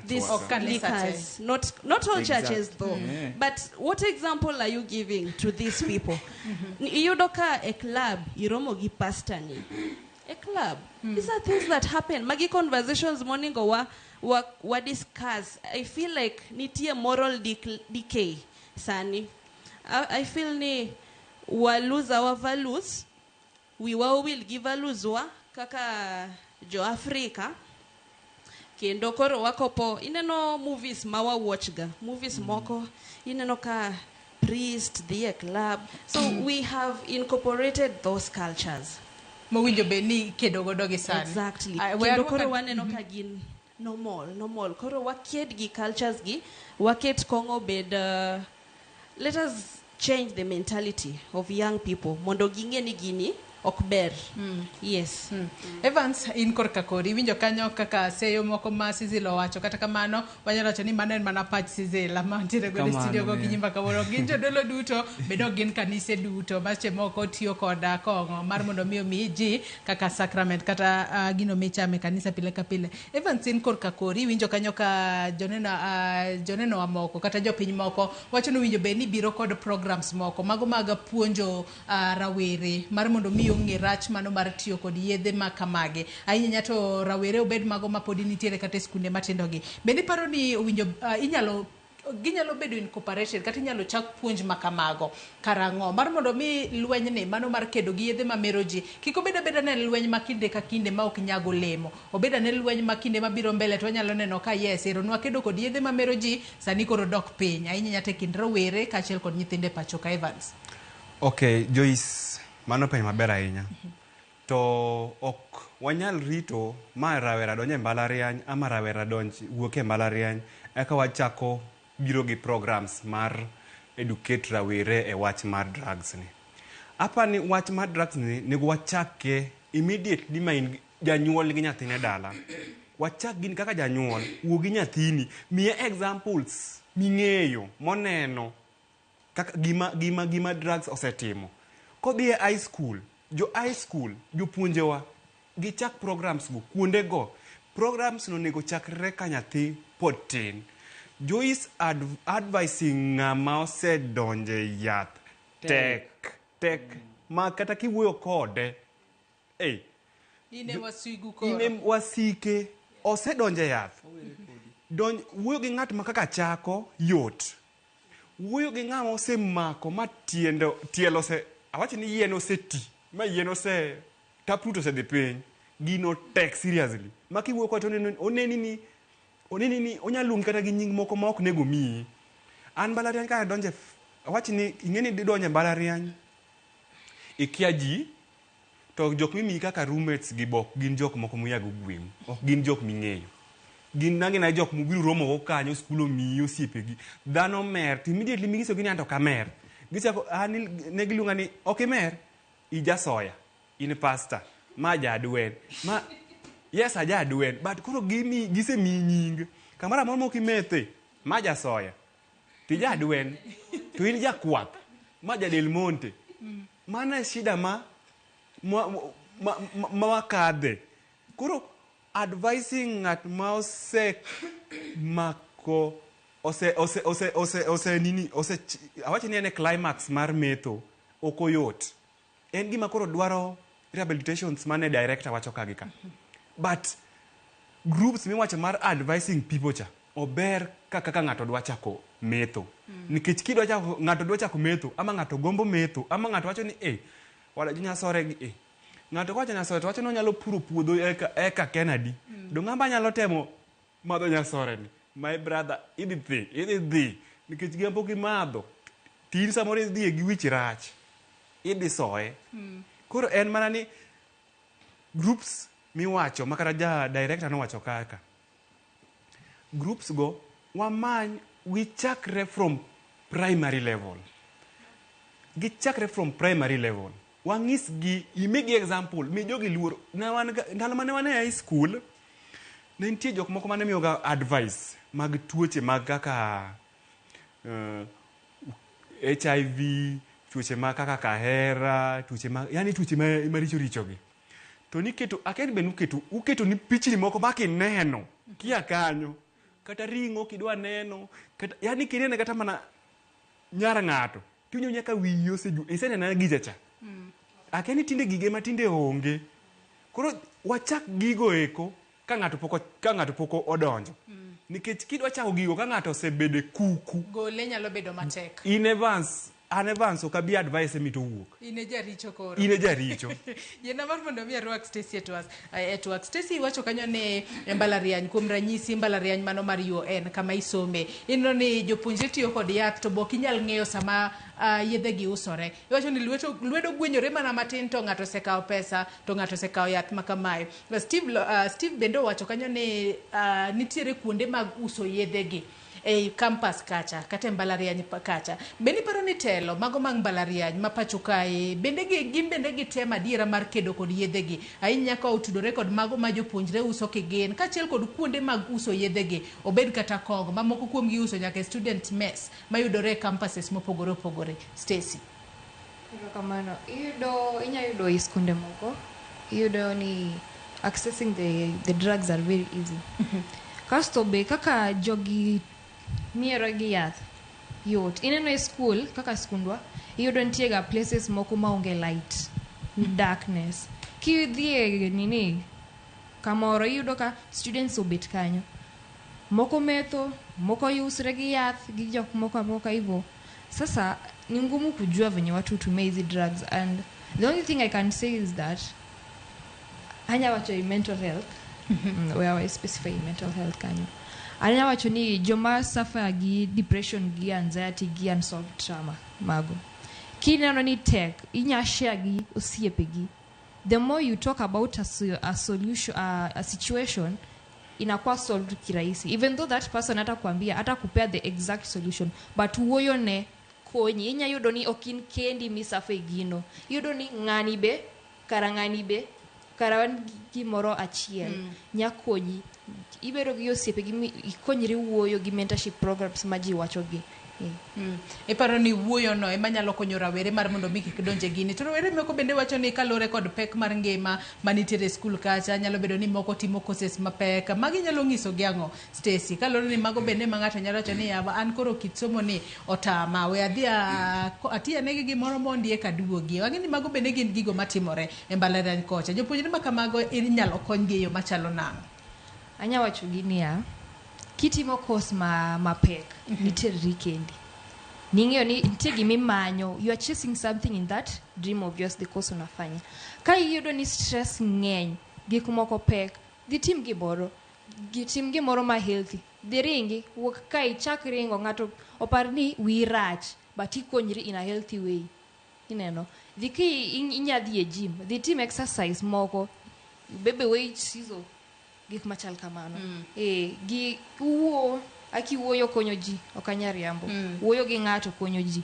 these liquors. Not all churches though. Yeah. But what example are you giving to these people? Iyodoka a club iromo gi pastor ni a club. These are things that happen. Magi conversations morning go wa discuss. I feel like nitie moral decay sani. I feel ni wa lose our values. We will give values wa kaka jo Africa. Kendo koro wakopo ineno movies mawa watchga movies moko ineno ka priest the club. So we have incorporated those cultures mowinjo be ni kedo godo gi sani. Exactly. Kendo koro waneno ka gin normal koro waked gi cultures gi waket kongo bed let us change the mentality of young people mondo ginge ni gini ok ber. Yes. Evans, in korka kodi, winjo kanyo kaka seyo moko ma Sizilo wacho, kata kamano, wanyalo wacho ni mano en mana pach Sizila, ma ntiere go studio go kinyimba kawuono. Gin jodolo duto, bedo gin kanise duto, mache moko tiyo koda kong'o, mar mondo mi ji kaka sakrament, kata gino michame kanisa pile ka pile. Evans, in korka kodi, winjo kanyo ka joneno wa moko, kata jopiny moko, wacho ni winjo be ni biro kod programs moko, mago maga puonjo rawere, mar mondo mi ong'e rach mano mar tiyo kod yedhe ma kamage. Ahinya to rawere obed mago ma podi nitiere kata skunde matindo gi. Bende paro ni winjo ginyalo bedo incorporated kata inyalo chak puonj makamago karang'o mar mondo mi lweny ni mano mar kedo gi yedhe mamero ji kik obeda ne lweny ma kinde ka kinde ma ok nyago lemo obeda ne lweny ma kinde mabiro mbele to wanyalo neno ka yes eronwa kedo kod yedhe mamero ji sani koro dok piny ahinya nyate kind rawere kaachiel kod nyithinde pacho ka Evans. Okay, Joyce, mano penj maber ahinya. To ok wanyal rito ma rawera donje mbalariany ama rawera wuok e mbalariany eka wachako biro gi programs mar educate rawere e wach mar drugs ni. Apa ni wach mar drugs ni nego wachake immediately ma in janyuol gi nyathine dala. Wachak gin kaka janyuol, wuo gi nyathini, miye examples ming'eyo, moneno kaka gima drugs osetimo. Kodhi e high school, jopuonjewa gichak programs go kuonde go. Programs no nego chakre ka nyathi pod tin. Joyce advising ng'ama osedonje yath tek ma kata kiwuoyo kode ine wasigu koro ine wasike osedonje yath wuoyo gi ng'at ma kaka chako yot wuoyo gi ng'ama osemako ma tielo awacho ni yien oseti ma yien ose taproot osedhi piny gino tek seriously ma kiwuoyo kode oneni ni onyalungi kata gi nying moko ma ok nego miyi. An mbalariany ka donje awach ni ing'eni donje mbalariany ikia ji to jok mimiyi kaka roommates gi bok gin jok moko muyago gweng ok gin jok ming'eyo gin nang'ina jok mubiro romo go kanyo skul omiyi osiepegi dhano mer to immediately migiso gini anto kamer gichako ne giluonga ni ok imer ija soya in pastor ma jadwen ma yes ajadwen but koro gise mi nying kamara moro mok imethe ma jasoya ti jadwen to in jakwath ma jadel monte mana shida ma wakadhe koro advising ng'at ma mako awacho ni ene climax mar metho okoyot en gima koro dwaro rehabilitations mane director wacho kagika. But groups miwacho mar advising people cha ober kaka ng'ato dwa chako metho. Nikech kidwa chako ng'ato dwa chako metho ama ng'ato gombo metho ama ng'ato wacho ni wala nyasore gi ng'ato wacho nyasore to wacho ni onyalo puro puodho eka Kennedy. Do ng'amba nyalo temo madho nyasore ni. My brother, idhi dhi nikech gambo gi madho. Tin samoro idhi gi wich rach. Idhi soe. Koro en mana ni groups miwacho makara director no wacho kaka groups go wamany gichakre from primary level wang'is gi imigi example mi jogi luoro ndalo mane wane high school ne nitie jok moko mane miyoga advice mag tuoche mag kaka HIV tuoche mag kaka kahera tuoche maricho gi to niketo akeni ben uketo ni pichni moko makineno kia kanyo kata ring'o kidwa neno kata yani kinene kata mana nyara ng'ato tinyo nyaka wiyi isenena gichacha akeni tinde gige matinde onge koro wachak gigo eko ka ng'ato poko odonjo nikech kidwa chako gigo ka ng'ato osebede kuku gole nyalo bedo matek in Evans okabi advice mi to wuok. Ine jaricho koro. Ine jaricho. Yena mar mondo mi arwak Stacy etwas. Stacy wacho kanyo ne mbalariany kuom ranyisi mbalariany mano mar UN kama isome. Ino ni jopuonjre tiyo kod yath to bok inyal ng'eyo sama yedhe gi usore. Wacho ni lwedo gwenyore mana matin to ng'ato sekao pesa to ng'ato sekao yath makamae. Steve bendo wacho kanyo ne nitiere kuonde mag uso yedhe gi. e campus kacha kata mbalariany kacha bende paro ni telo mago mang mbalariany ma pacho kae bende gi tema diera mar kedo kod yedhegi ahinya ka otudore kod mago ma jopuonjre uso kigen kachiel kod kuonde mag uso yedhegi obed kata kongo mamoko kuom gi uso nyaka student mess mayudore campuses mopogore opogore. Stacy kamano inyayudo iskunde moko iyudo ni accessing the drugs are very easy. Kasto be kaka jogi miero gi yath yot ineno e school kaka skundwa iyudo nitie ga places moko maonge light, darkness. Kidhie nini kamoro iyudo ka students obet kanyo, moko metho, moko yusre gi yath gi jok moko hivyo. Sasa ni ngumu kujua venye watu tumia hizi drugs, and the only thing I can say is that hanya wacho mental health where I specify mental health kanyo hanya wacho ni joma suffer gi depression gi anxiety gi unsolved trauma mago kineno ni tech inya share gi osiepe gi. The more you talk about a solution, a situation inakuwa solved kirahisi, even though that person hata kuambia hata kupea the exact solution, but uoyo ne konyi inya yudo ni okin kendi misafe gino yudo ni ngani be karawan gimoro achiel nyakonyi ibedo gi osiepe gi ikonyri wuoyo gi mentorship programs ma ji wacho gi. Iparo ni wuoyo no ema nyalo konyo rawere mar mondo mi kik donje gini. To rawere moko bende wacho ni kalore kod pek mar ngima manitiere skul kacha nyalo bedo ni moko timo courses mapek magi nyalo ngiso gi ang'o. Stacy kalore ni mago bende ma ng'ato nyalo wacho ni an koro kit somo ni otama we atia negi gimoro mondi eka duogi. Wangi ni mago bende gin gigo matimore e mbalariany kocha. Jopuonjre ma kamago inyalo kony gi yo machalo nang'o. Anya wacho gini ya kitimo course mapek nitiere kendi ning'eyo ni nitie gimimanyo, you are chasing something in that dream of yours, the course unafanya. Ka iyudo ni stress ng'eny gik moko pek dhi tim gimoro ma healthy, dhi ringi wuok ka ichak ringo ng'ato opar ni wi rach but ikonyri in a healthy way. Ineno dhi ki inya dhi e gym, dhi tim exercise moko bebe weights hizo gik machal kamano. Gi akiwuoyo konyo ji okanya riambo wuoyo gi ng'ato konyo ji.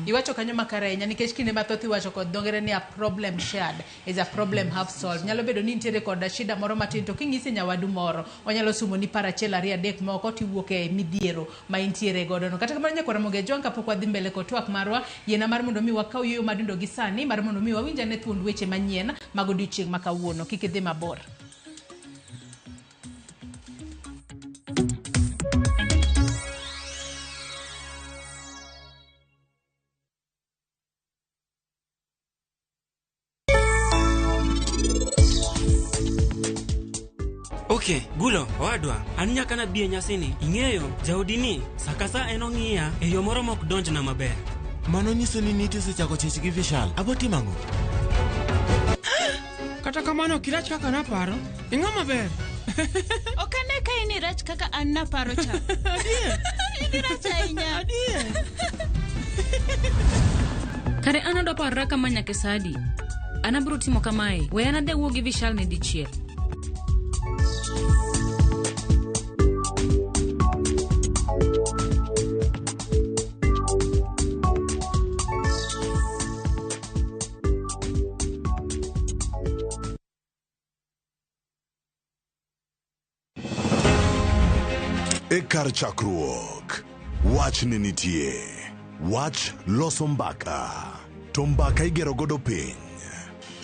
Iwacho kanyo makare nya nikech kinde mathoth iwacho kod dongere ni a problem shared is a problem half solved. Nyalo bedo ni nitiere kod shida moro matin to king'isi nyawadu moro onyalo sumo ni para achiel ariyo adek moko tiwuok e midhiero ma intiere godo no. Kata kamano Nyakwar Mogi Jwang kapok wadhi mbele kod twak marwa yiena mar mondo mi wakaw yueyo madindo gi sani mar mondo mi wawinja ne thuond weche manyien mag odiochieng' ma kawuono. Kik idhi mabor. Okay, Gulo, owadwa, an nyaka na bie nyasini. Ing'eyo, jaodini, sakasa enong'iya e yo moro mok donjna maber. Mano nyiso ni niti sechako chich gi Vishal. Abo timango. Kata kamano kirach kaka naparo, ing'o maber? Okane ka ini rach kaka an naparo cha. Adie. Ini rach ahinya. Adie. Kare anado parra kama nyake sadi. Anabro timo kamae. We anade wuo gi Vishal ne dichiel. E kar chakruok, wach ne nitie, wach loso mbaka, to mbaka igero godo piny.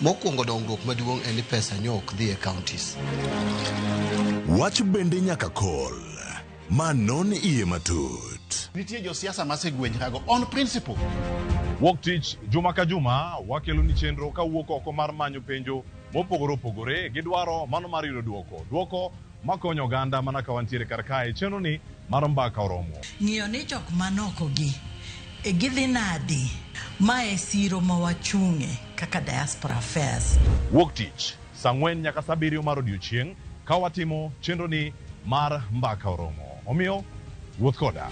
Mokwongo dongruok maduong' en ni pesa nyok dhi e counties. Wach bende nyaka kol, manon iye matut. Nitie josiasa masegweny kago on principle. Wuok tich juma ka juma wakelo ni chenro ka wuok oko mar manyo penjo mopogore opogore gidwaro mano mar yudo duoko makonyo oganda mana ka wantiere kar kae chenro ni mar mbaka oromo. Ng'iyo ni jok manoko gi gidhi nadi mae siro mawachung'e kaka diaspora affairs. Wuok tich saa 4 nyaka saa 7 mar odiochieng' ka watimo chenro ni mar mbaka oromo. Omiyo wuoth koda.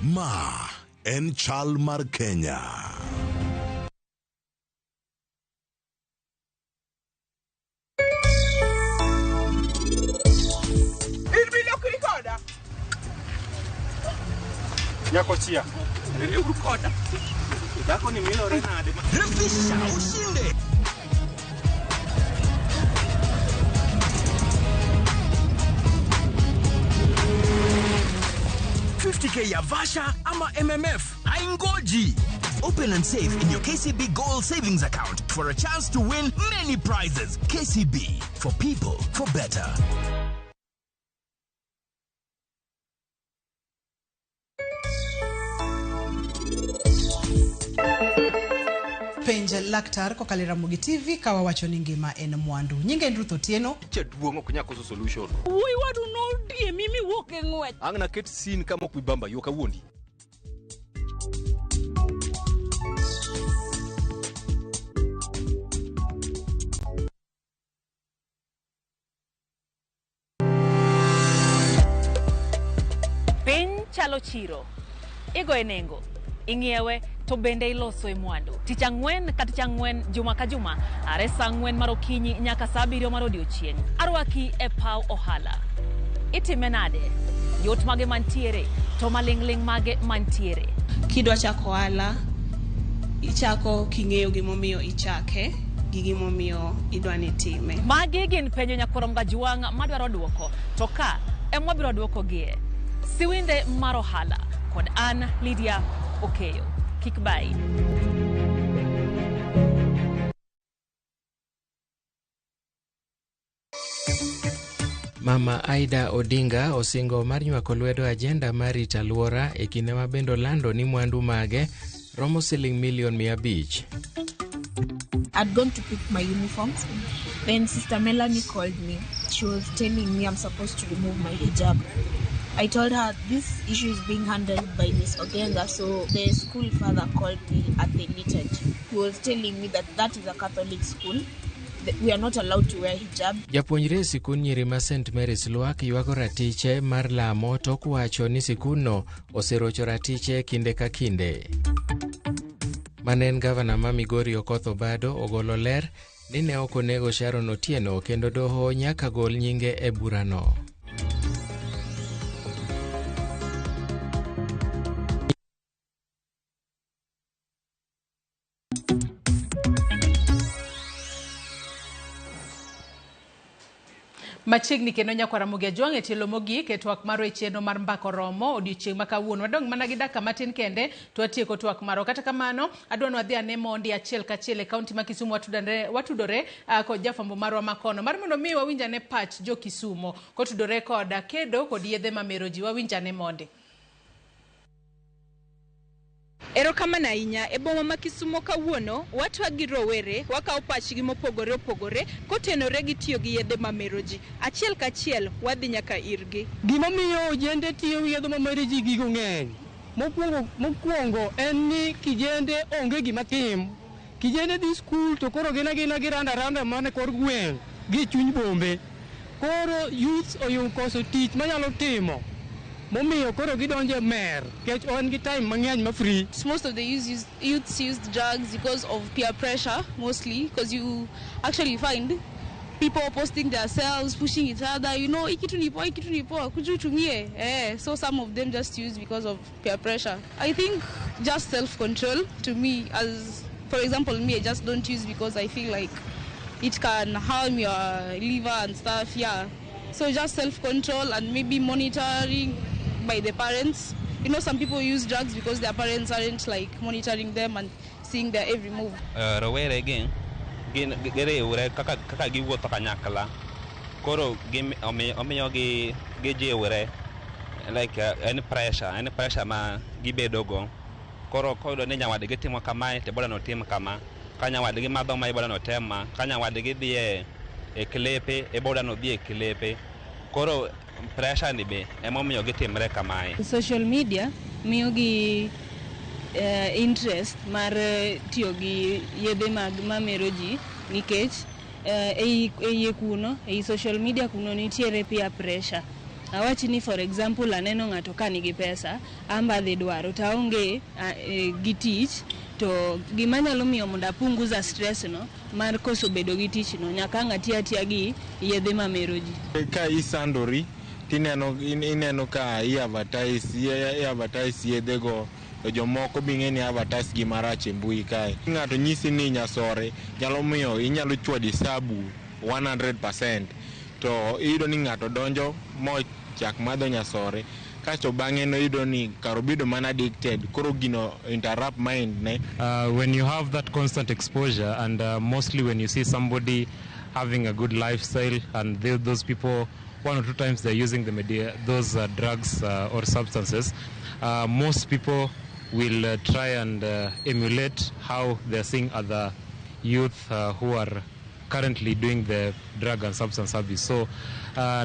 Ma en chal mar Kenya. Nyako chia. Urukoda. Dako ni milore nade. Refisha ushinde. 50k ya Vasha ama MMF haingoji. Open and save in your KCB Gold Savings Account for a chance to win many prizes. KCB, for people, for better. Penja laktar ko kalira Ramogi TV kawa wacho ni ngima en mwandu. Nyinge Ruth Otieno. Chaduongo kunya koso solution. Wuoi wadu no die mimi wuok e ng'wech. Ang na ket sin kama kuibamba yo kawuondi. Piny chalo chiro. Igo enengo. Ingiewe to bende iloso e mwandu. Tich ang'wen ka tich ang'wen juma ka juma, are saa 4 mar okinyi nyaka saa 7 mar odiechieng'. Arwaki e paw ohala. Itime nade? Yot mage mantiere, to maling'ling mage mantiere. Kidwa chako ohala, ichako king'eyo gimomiyo ichake, gi gimomiyo idwani time. Magi gin penjo nyakwaro Mgajuang' madwaro duoko. To ka ema wabiro duoko gie. Siwinde mar ohala kod an Lydia Okeyo. Kikbai. Mama Aida Odinga osingo mar nywako lwedo ajenda mar rito alwora e kinde ma bendo lando ni mwandu mage romo $500,000. I'd gone to pick my uniforms. Then Sister Melanie called me. She was telling me I'm supposed to remove my hijab. I told her this issue is being handled by Miss Ogenga, so the school father called me at the liturgy. He was telling me that that is a Catholic school. We are not allowed to wear hijab. Japuonjre sikun nyiri ma St. Mary's Lwak ywago ratiche mar lamo tok wacho ni sikunno oserocho ratiche kinde ka kinde. Manen gavana ma Migori Okoth Obado ogolo ler ni ne ok onego Sharon Otieno kendo doho nyaka gol nyinge e burano. Machiegni kendo nyakwara Ramogi Ajwang' e tielo mogik e twak maro e chieno mar mbako romo odiochieng' ma kawuono. Wadong' mana gi dakika matin kende to atieko twak maro. Kata kamano adwa ni wadhi ane mondi achiel kachiel e kaunti ma Kisumu watudore kod jafwambo marwa makono. Mar mondo mi wawinj ane pach jo Kisumu kotudore kod kedo kod yedhe mamero ji. Wawinj ane mondi. Erokamano ahinya e boma ma Kisumu kawuono watwa gi rowere wakawo pachgi mopogore opogore kotenore gi tiyo gi yedhe mamero ji. Achiel kachiel wadhi nyaka irgi. Gima miyo ojende tiyo gi yedhe mamero ji gigo ng'eny. Mokwongo en ni kijende onge gima tim. Kijende dhi skul to koro gina giranda mane kor gweng' gi chuny bombe. Koro youth koso tich manyalo timo. Momiyo koro gidonje mer kech on gi time mang'eny ma free. Most of the youths use drugs because of peer pressure mostly, because you actually find people posting themselves, pushing each other, ikitu ni poa kujutumie. So some of them just use because of peer pressure. I think just self-control to me, as for example me, I just don't use because I feel like it can harm your liver and stuff, yeah. So just self-control and maybe monitoring by the parents. Some people use drugs because their parents aren't like monitoring them and seeing their every move. Rowere again, gere kaka giwuotho kanyakla. Koro omiyo gijiwre like any pressure ma gibedogo. Koro koyudo ni nyawadgi timo kamae to boda notim kama. Ka nyawadgi madho ma boda notema. Ka nyawadgi dhi e klepe boda no dhi e klepe. Koro pressure ni be emomiyo gitimre kamae. Social media miyo gi interest mar tiyo gi yedhe mag mamero ji nikech e kuno e social media kuno nitiere peer pressure. Awachi ni for example aneno ng'ato ka nigi pesa amba dhi dwaro ta onge gi tich to gima nyalo miyo mondo apunguza stress no mar koso bedo gi tich no nyaka ng'ati atiya gi yedhe mamero ji. Ka isandori ineno ka i-advertise yedhego to jomoko bing'e ni advertise gi marach e mbui kae. Ng'ato nyisi ni nyasore nyalo miyo inyalo chwadi sabu 100%, to iyudo ni ng'ato donjo mochak madho nyasore, kasto bang'e no iyudo ni karo bedo mana addicted, koro gino interrupt mind ne. When you have that constant exposure and mostly when you see somebody having a good lifestyle and those people 1 or 2 times they're using those drugs or substances, most people will try and emulate how they're seeing other youth who are currently doing the drug and substance abuse. So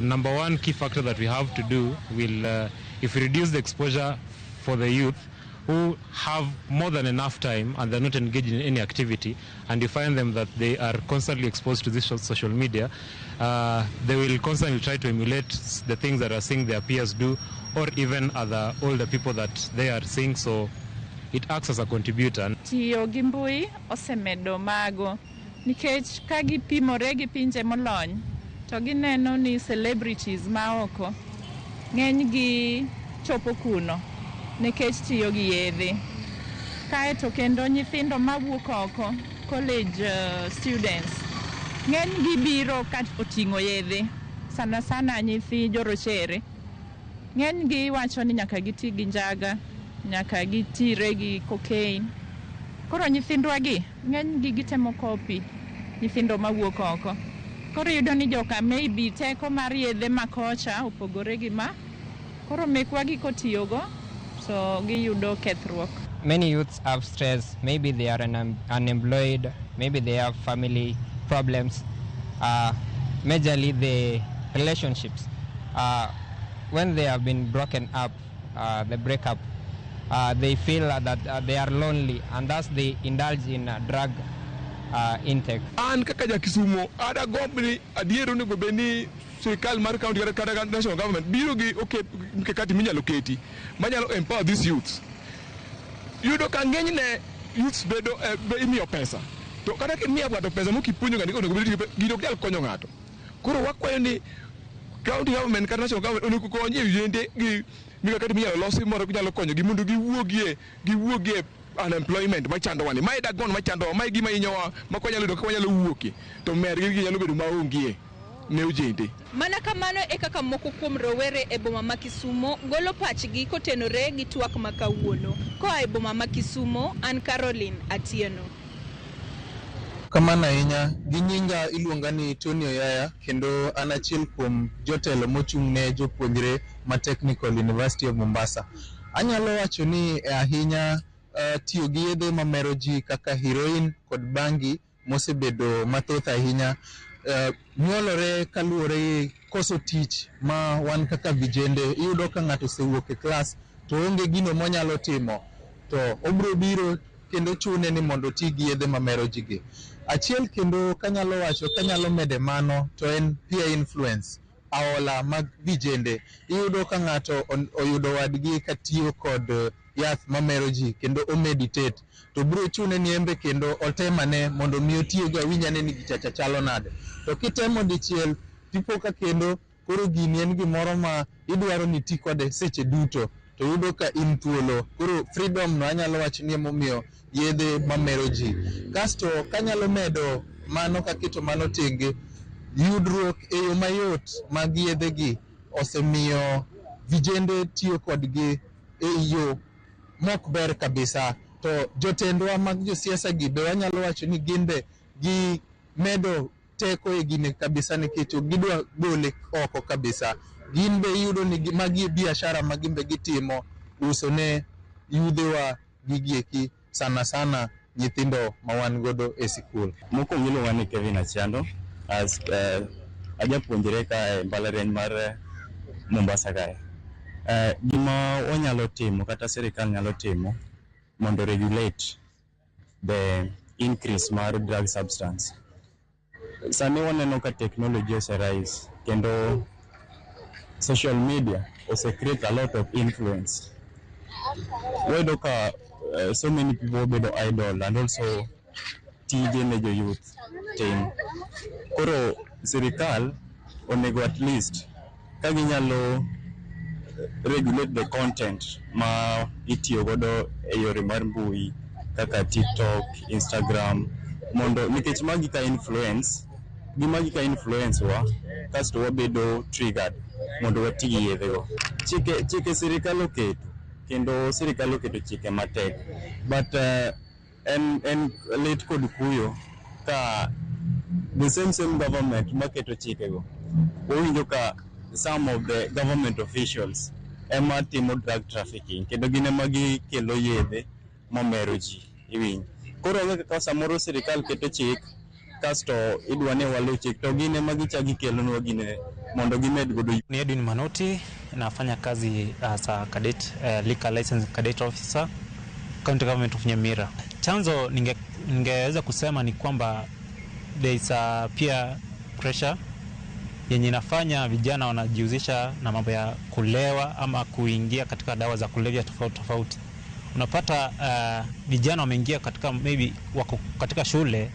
number one key factor that we have to do will, if we reduce the exposure for the youth who have more than enough time and they're not engaged in any activity, and you find them that they are constantly exposed to this social media, they will constantly try to emulate the things that are seeing their peers do, or even other older people that they are seeing, so it acts as a contributor. Tiyo gi mbui osemedo mago nikech ka gipimore gi pinje molony to gineno ni celebrities maoko ng'eny gi chopo kuno nikech tiyo gi yedhe. Kae to kendo nyithindo mawuok oko, college students, ng'eny gi biro ka oting'o yedhe, sana sana nyithi jorochere. Ng'eny gi wacho ni nyaka giti gi njaga, nyaka gitire gi cocaine. Koro nyithindwa gi ng'eny gi gitemo copy nyithindo mawuok oko. Koro yudo ni joka maybe teko mar yedhe makocha opogore gi ma. Koro mekwa gi kotiyogo so giyudo kethruok. Many youths have stress. Maybe they are unemployed. Maybe they have family problems. Majorly the relationships. When they have been broken up, the breakup, they feel that they are lonely, and thus they indulge in drug intake. An kaka ja Kisumo ada gombni adiero ni gobeni sirikal mar county kata national government biro gi mkakati minyalo keti manyalo empower these youths. Yudo ka ng'eny ne youths bedo imiyo pesa, to kata kimiyo ng'ato pesa mokipuonjo ng'ani onego bed gino ok nyal konyo ng'ato. Koro wakwayo ni county government kata national government onego konye yende gi mikakati minyalo losi moro nyalo konyo gi mondo giwuogie unemployment machando wani mai dagon machando mai gima inyowa makwanyalo yudo kwanyalo wuokie to mer gi nyalo bedo maongie ne ojende. Mana kamano e kaka moko kuom rowere e boma ma Kisumo golo pachgi kotenore gi twak ma kawuono. Koa e boma ma Kisumo, an Caroline Atieno. Kamana ahinya, gi nyinga iluonga ni Tony Oyaya, kendo an achiel kuom jotelo mochung' ne jopuonjre ma Technical University of Mombasa. Anyalo wacho ni ahinya tiyo gi yedhe mamero ji kaka heroin kod bangi mosebedo mathoth ahinya nyuolore kaluwore koso tich ma wan kaka vijende. Iyudo ka ng'ato osewuok e klas to onge gino monyalo timo, to obro biro kendo chune ni mondo ti gi yedhe mamero ji gi. Achiel kendo kanyalo wacho kanyalo mede mano to en peer influence, aola mag vijende. Iyudo ka ng'ato oyudo wadgi katiyo kod yath mamero ji kendo o meditate, to bro chune ni embe kendo otemane mondo mi otiyo ga winyane ni gichacha chalo nade. To kitemo dichiel tipo ka kendo koro gini en gimoro ma idwaro ni ti kode seche duto, to yudo ka in thuolo. Koro freedom no anyalo wacho ni emomiyo yedhe mamero ji. Kasto kanyalo medo mano kaketo mano tenge, yudruok e yo mayot mag yedhe gi osemiyo vijende tiyo kodgi e yo mok ber kabisa. To jotendwa mag josiasa gi be wanyalo wacho ni gimbe gi medo teko e gine kabisa nikech gidwa gole oko kabisa. Gin be yudo ni magi biashara ma gimbe gitimo, uso ne yudhewa gigieki sana sana nyithindo ma wan godo e sikul. Mokwongo iluonga ni Kevin Achiando, as ajapuonjre ka e mbalariany mar Mombasa kae. Gima wanyalo timo kata sirikal nyalo timo mondo regulate the increase mar drug substance. Sani waneno ka technology oserise kendo social media create a lot of influence. Wayudo ka so many people bedo idle and also tije ne jo youth team. Koro sirikal onego at least ka ginyalo regulate the content ma itiyo godo e yore mar mbui kaka TikTok, Instagram, mondo nikech magi ka influence wa kasto wabedo triggered mondo wati gi yedhego. Chike sirikal oketo, kendo sirikal oketo chike matek, but en lit kod kuyo ka the same government maketo chikego owinjo ka some of the government officials ema timo drug trafficking kendo gin ema gikelo yedhe mamero ji iwinj. Koro onge kaka samoro sirikal keto chik kasto idwa ni walu chik to gin ema gichagi kelonwa gine mondo gimed godo. Ni Edwin Manoti, nafanya kazi as a cadet, liquor license cadet officer, County Government of Nyamira. Chanzo ningeweza kusema ni kwamba there is a peer pressure yenye inafanya vijana wanajihusisha na mambo ya kulewa ama kuingia katika dawa za kulevya tofauti. Unapata vijana wameingia katika maybe wako katika shule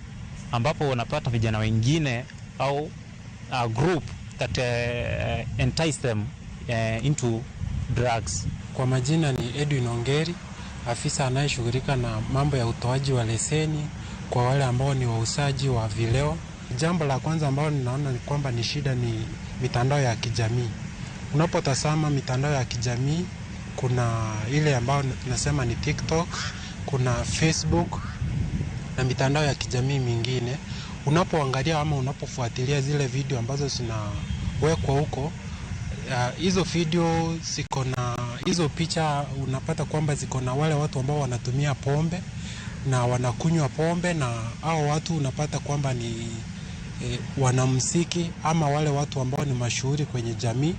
ambapo unapata vijana wengine au a group that entice them into drugs. Kwa majina ni Edwin Ongeri, afisa anayeshughulika na mambo ya utoaji wa leseni kwa wale ambao ni wauzaji wa vileo. Jambo la kwanza ambalo ninaona ni kwamba ni shida ni mitandao ya kijamii. Unapotazama mitandao ya kijamii, kuna ile ambayo tunasema ni TikTok, kuna Facebook na mitandao ya kijamii mingine. Unapoangalia ama unapofuatilia zile video ambazo zinawekwa huko, hizo video ziko na hizo picha, unapata kwamba ziko na wale watu ambao wanatumia pombe na wanakunywa pombe, na hao watu unapata kwamba ni wanamuziki ama wale watu ambao ni mashuhuri kwenye jamii,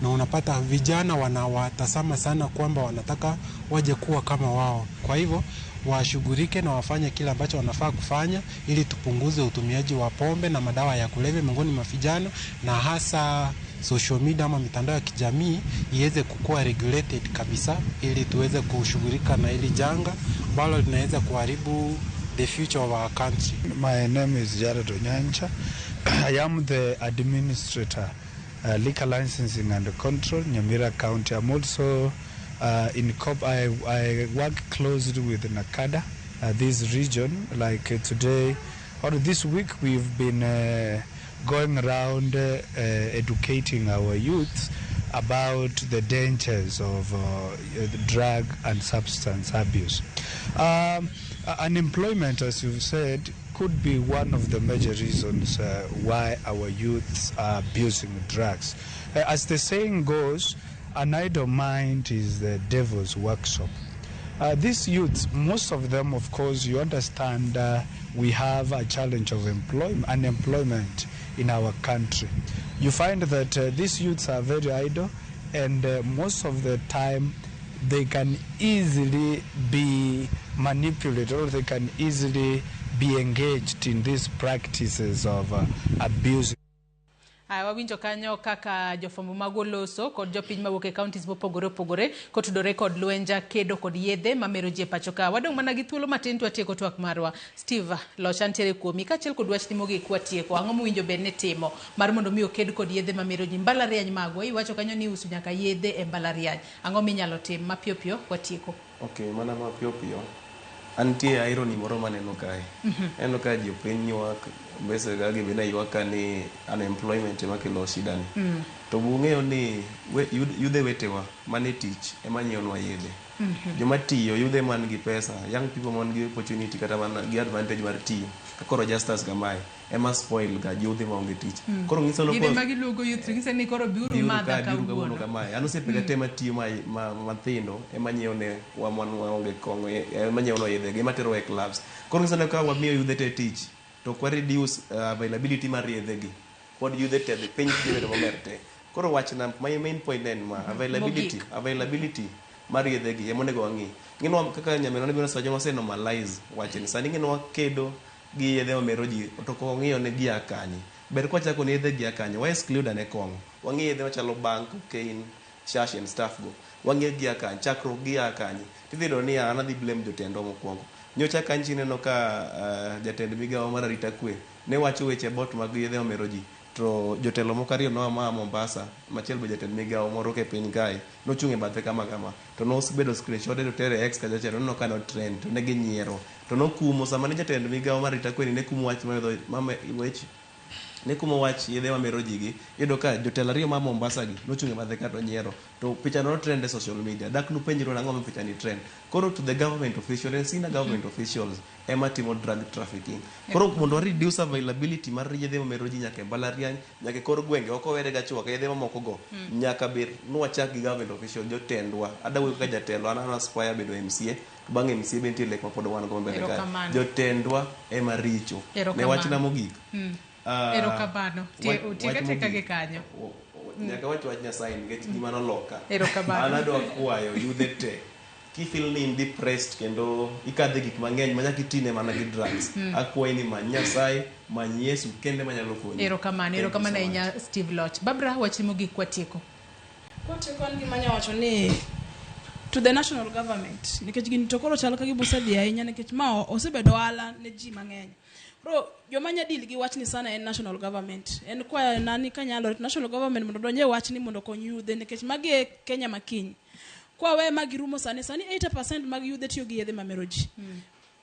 na unapata vijana wanawatazama sana kwamba wanataka waje kuwa kama wao. Kwa hivyo washughulike na wafanye kile ambacho wanafaa kufanya ili tupunguze utumiaji wa pombe na madawa ya kulevya miongoni mwa vijana, na hasa social media ama mitandao ya kijamii iweze kukua regulated kabisa ili tuweze kushughulika na hili janga ambalo linaweza kuharibu the future of our country. My name is Jared Onyancha. I am the administrator, liquor licensing and control, Nyamira County. I'm also in COP. I work closely with NACADA, this region. Like today or this week, we've been going around educating our youth about the dangers of drug and substance abuse. Unemployment, as you've said, could be one of the major reasons why our youths are abusing drugs. As the saying goes, an idle mind is the devil's workshop. These youths, most of them, of course, you understand, we have a challenge of unemployment in our country. You find that these youths are very idle, and most of the time they can easily be manipulated, or they can easily be engaged in these practices of abuse. Wawinjo kanyo kaka jofombo magoloso kod jopiny mawuok e counties mopogore opogore kotudore kod lwenja kedo kod yedhe mamero ji e pacho ka. Wadong' mana gi thuolo matin to atieko twak marwa. Steve Loch antiere kuomi kaachiel kod wachni mogik watieko. Ang'o mowinjo bed ni timo mar mondo mi oked kod yedhe mamero ji mbalariany magwa? Iwacho kanyo ni uso nyaka yedhe e mbalariany. Ang'o minyalo tim mapiyo piyo watieko? Okay, mana mapiyo piyo. Antie irony moro maneno kae. Eno ka jopiny ywak bese ga gibina ywaka ni unemployment ema kelo shida ni. To bung'eyo ni yudhe wetewa mane tich ema nyiewonwa yedhe. Joma tiyo yudhe man gi pesa, young people man gi opportunity kata man gi advantage mar tiyo. Koro justas kamae ema spoil ga yudhe maonge tich. Koro ng'iso lo yedhe magi luogo youth ng'ise ni koro biuru madha kawuono kamae. Ano sepega tema tiyo mathindo ema nyiewone wa man waonge kong'o ema nyiewonwa yedhe ema tero e clubs. Koro ng'iso ka wamiyo yudhe te tich to kwa reduce availability mar yedhe gi. Pod yudhe te piny gibedo maber te. Koro wachna my main point en ma availability mar yedhe gi ema onego wang'i. Ng'ino kaka Nyamira ne bino sa joma se normalize wachni. Sani ng'ino kedo gi yedhe mamero ji to ko ng'iyo ne gi akanye. Ber kwa chako ne yedhe gi akanye. Wa exclude ane kong'o. Wang'i yedhe machalo bank, cocaine, shash and stuff go. Wang'i gi akanye, chakro gi akanye. Tidhido ni an adhi blame jotendwa mokwongo. Nyocha kanchi neno ka jatend migawo mar arita kwe ne wacho weche bot mag yedhe mamero ji. to jotelo moko ariyo noa maa Mombasa, machiel be jatend migawo moro ke piny kae, nochung' e bathe kama to nobedo screenshotted to tere X kacha cha, no kano trend, to ne ginyiero, to nokumo sama ne jatend migawo mar arita kwe ni ne kumo wach ne kumo wach yedhe mamero jigi, iyudo ka jotelo ariyo ma Mombasa gi nochung' e bathe ka to nyiero, to picha no trend e social media, dak nupenjiro nang'o ma picha ni trend. Koro to the government official and senior government officials ema timo drug trafficking. Koro mondo reduce availability mar yedhe mamero ji nyaka e mbalariany, nyaka e kor gwenge, ok owere ga chuo, yedhe mamoko go nyaka ber nwachak gi government official jotendwa. Adawu ka jatelo an aspire bedo MCA, to bang' MCA bentie lek ma pod wan go mbele ka. Jotendwa ema richo. Ne wachna mogik. Erokamano. Teka gi kanyo. Nyaka wach Nyasaye nikech gima noloka. Erokamano. An adwa kwayo yudhe te. Kifil ni depressed kendo ikadhe gik mang'eny manyaka itine mana gi drugs. Akwayi ni many Nyasaye, many Yesu kende manyalo konyi. Erokamano ahinya Steve Loch. Barbara, wach mogik kwatieko. Kwatieko an gima nya wacho ni to the national government nikech gini to koro chal ka gibusedhi ahinya nikech ma osebedo ohala ne ji mang'eny. Bro, joma nya deal gi wach ni sana en national government. En kwa nani kanyalo national government mondo donje wach ni mondo kony yudhe nikech magi Kenya makiny. Kwa we magi rumo sani 80% mag yudhe tiyo gi yedhe mamero ji.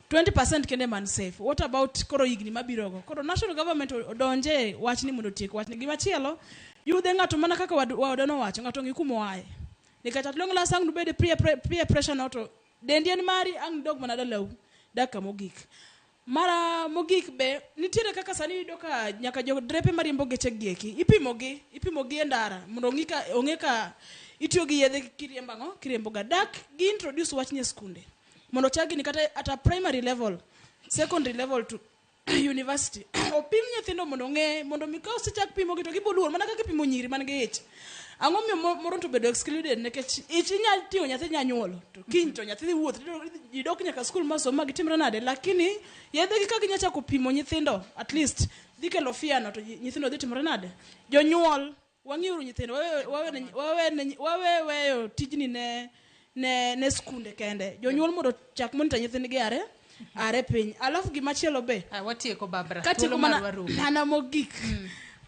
20% kende man safe. What about koro higni mabirogo? Koro national government odonje wach ni mondo tiek wach ni gimachielo yudhe ng'ato mana kaka wadano wacho ng'ato ngi kumo wae. Nikech at long last ang nubede peer pressure noto dendien mari ang dog mana dalau daka mogik. Mara mogik be nitiere kaka sani yudo ka nyaka jo drepe mariembo geche gieki ipimo gi endara mondo ong'e ka itiyo gi yedhe kiriembo ga dak gi introduce wach ni skunde mondo chagi ni kata at a primary level, secondary level to university opim nyithindo mondo ong'e mondo mikao sechak pimo gi to giboluor mana kaka pimo nyiri man gi ich. Ang'o miyo moro to bedo excluded nikech ich inyal tiyo nyathi nyanyuolo to kiny to nyathi wuoth idok nyaka skul masomo gitimre nade, lakini yedhe gi ka ginyachako pimo nyithindo at least dhi kelo fear no to nyithindo dhi timre nade. Jonyuol wang'iuru nyithindo wawe weyo tijni ne skunde kende. Jonyuol mondo chak monita nyithindgi are piny. Alafu gimachielo be watieko Barbara katieko mana mogik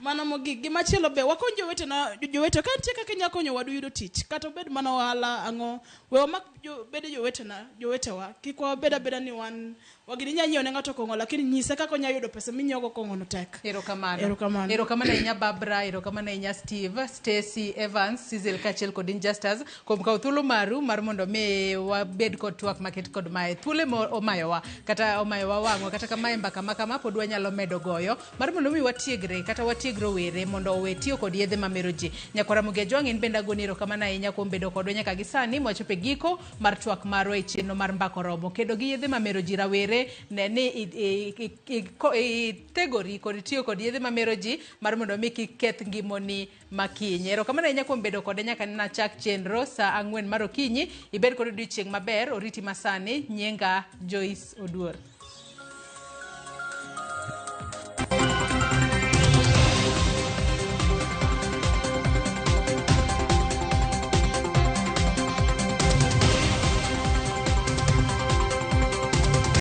mana mogik gimachielo be wakon jowete ka nitie kaka inyalo konyo wadu yudo tich kata obed mana ohala ang'o we wamak bede jowetewa kik wabed abeda ni wan wagini nya nyiewo ne ng'ato kong'o lakini nyise kaka onya yudo pesa minyiewogo kong'o no tek. Erokamano ahinya Barbara, erokamano ahinya Steve, Stacy, Evans, Cecil kachiel kod Injustus kuom kawo thuolo maru mar mondo mi wabed kod twak maket kod mae thuolo omayowa kata omayowa wang'wa kata kama mbaka makama pod wanyalo medo goyo mar mondo mi watiegre kata watieg rowere mondo owe tiyo kod yedhe mamero ji. Nyakwara Mugia Jwang' in bende agoni erokamano ahinya kuom bedo kodwa nyaka gi sani mwachopo e giko mar twak marwa e chenro mar mbako romo kedo gi yedhe mamero ji. Rawere ni tegori kod tiyo kod yedhe mamero ji mar mondo mi kik keth ngimoni makiny. Erokamano ahinya kuom bedo kode nyaka nachak chenro sa 4 mar okinyi. Ibed kod odiochieng' maber, oriti masani. Nyenga Joyce Oduor.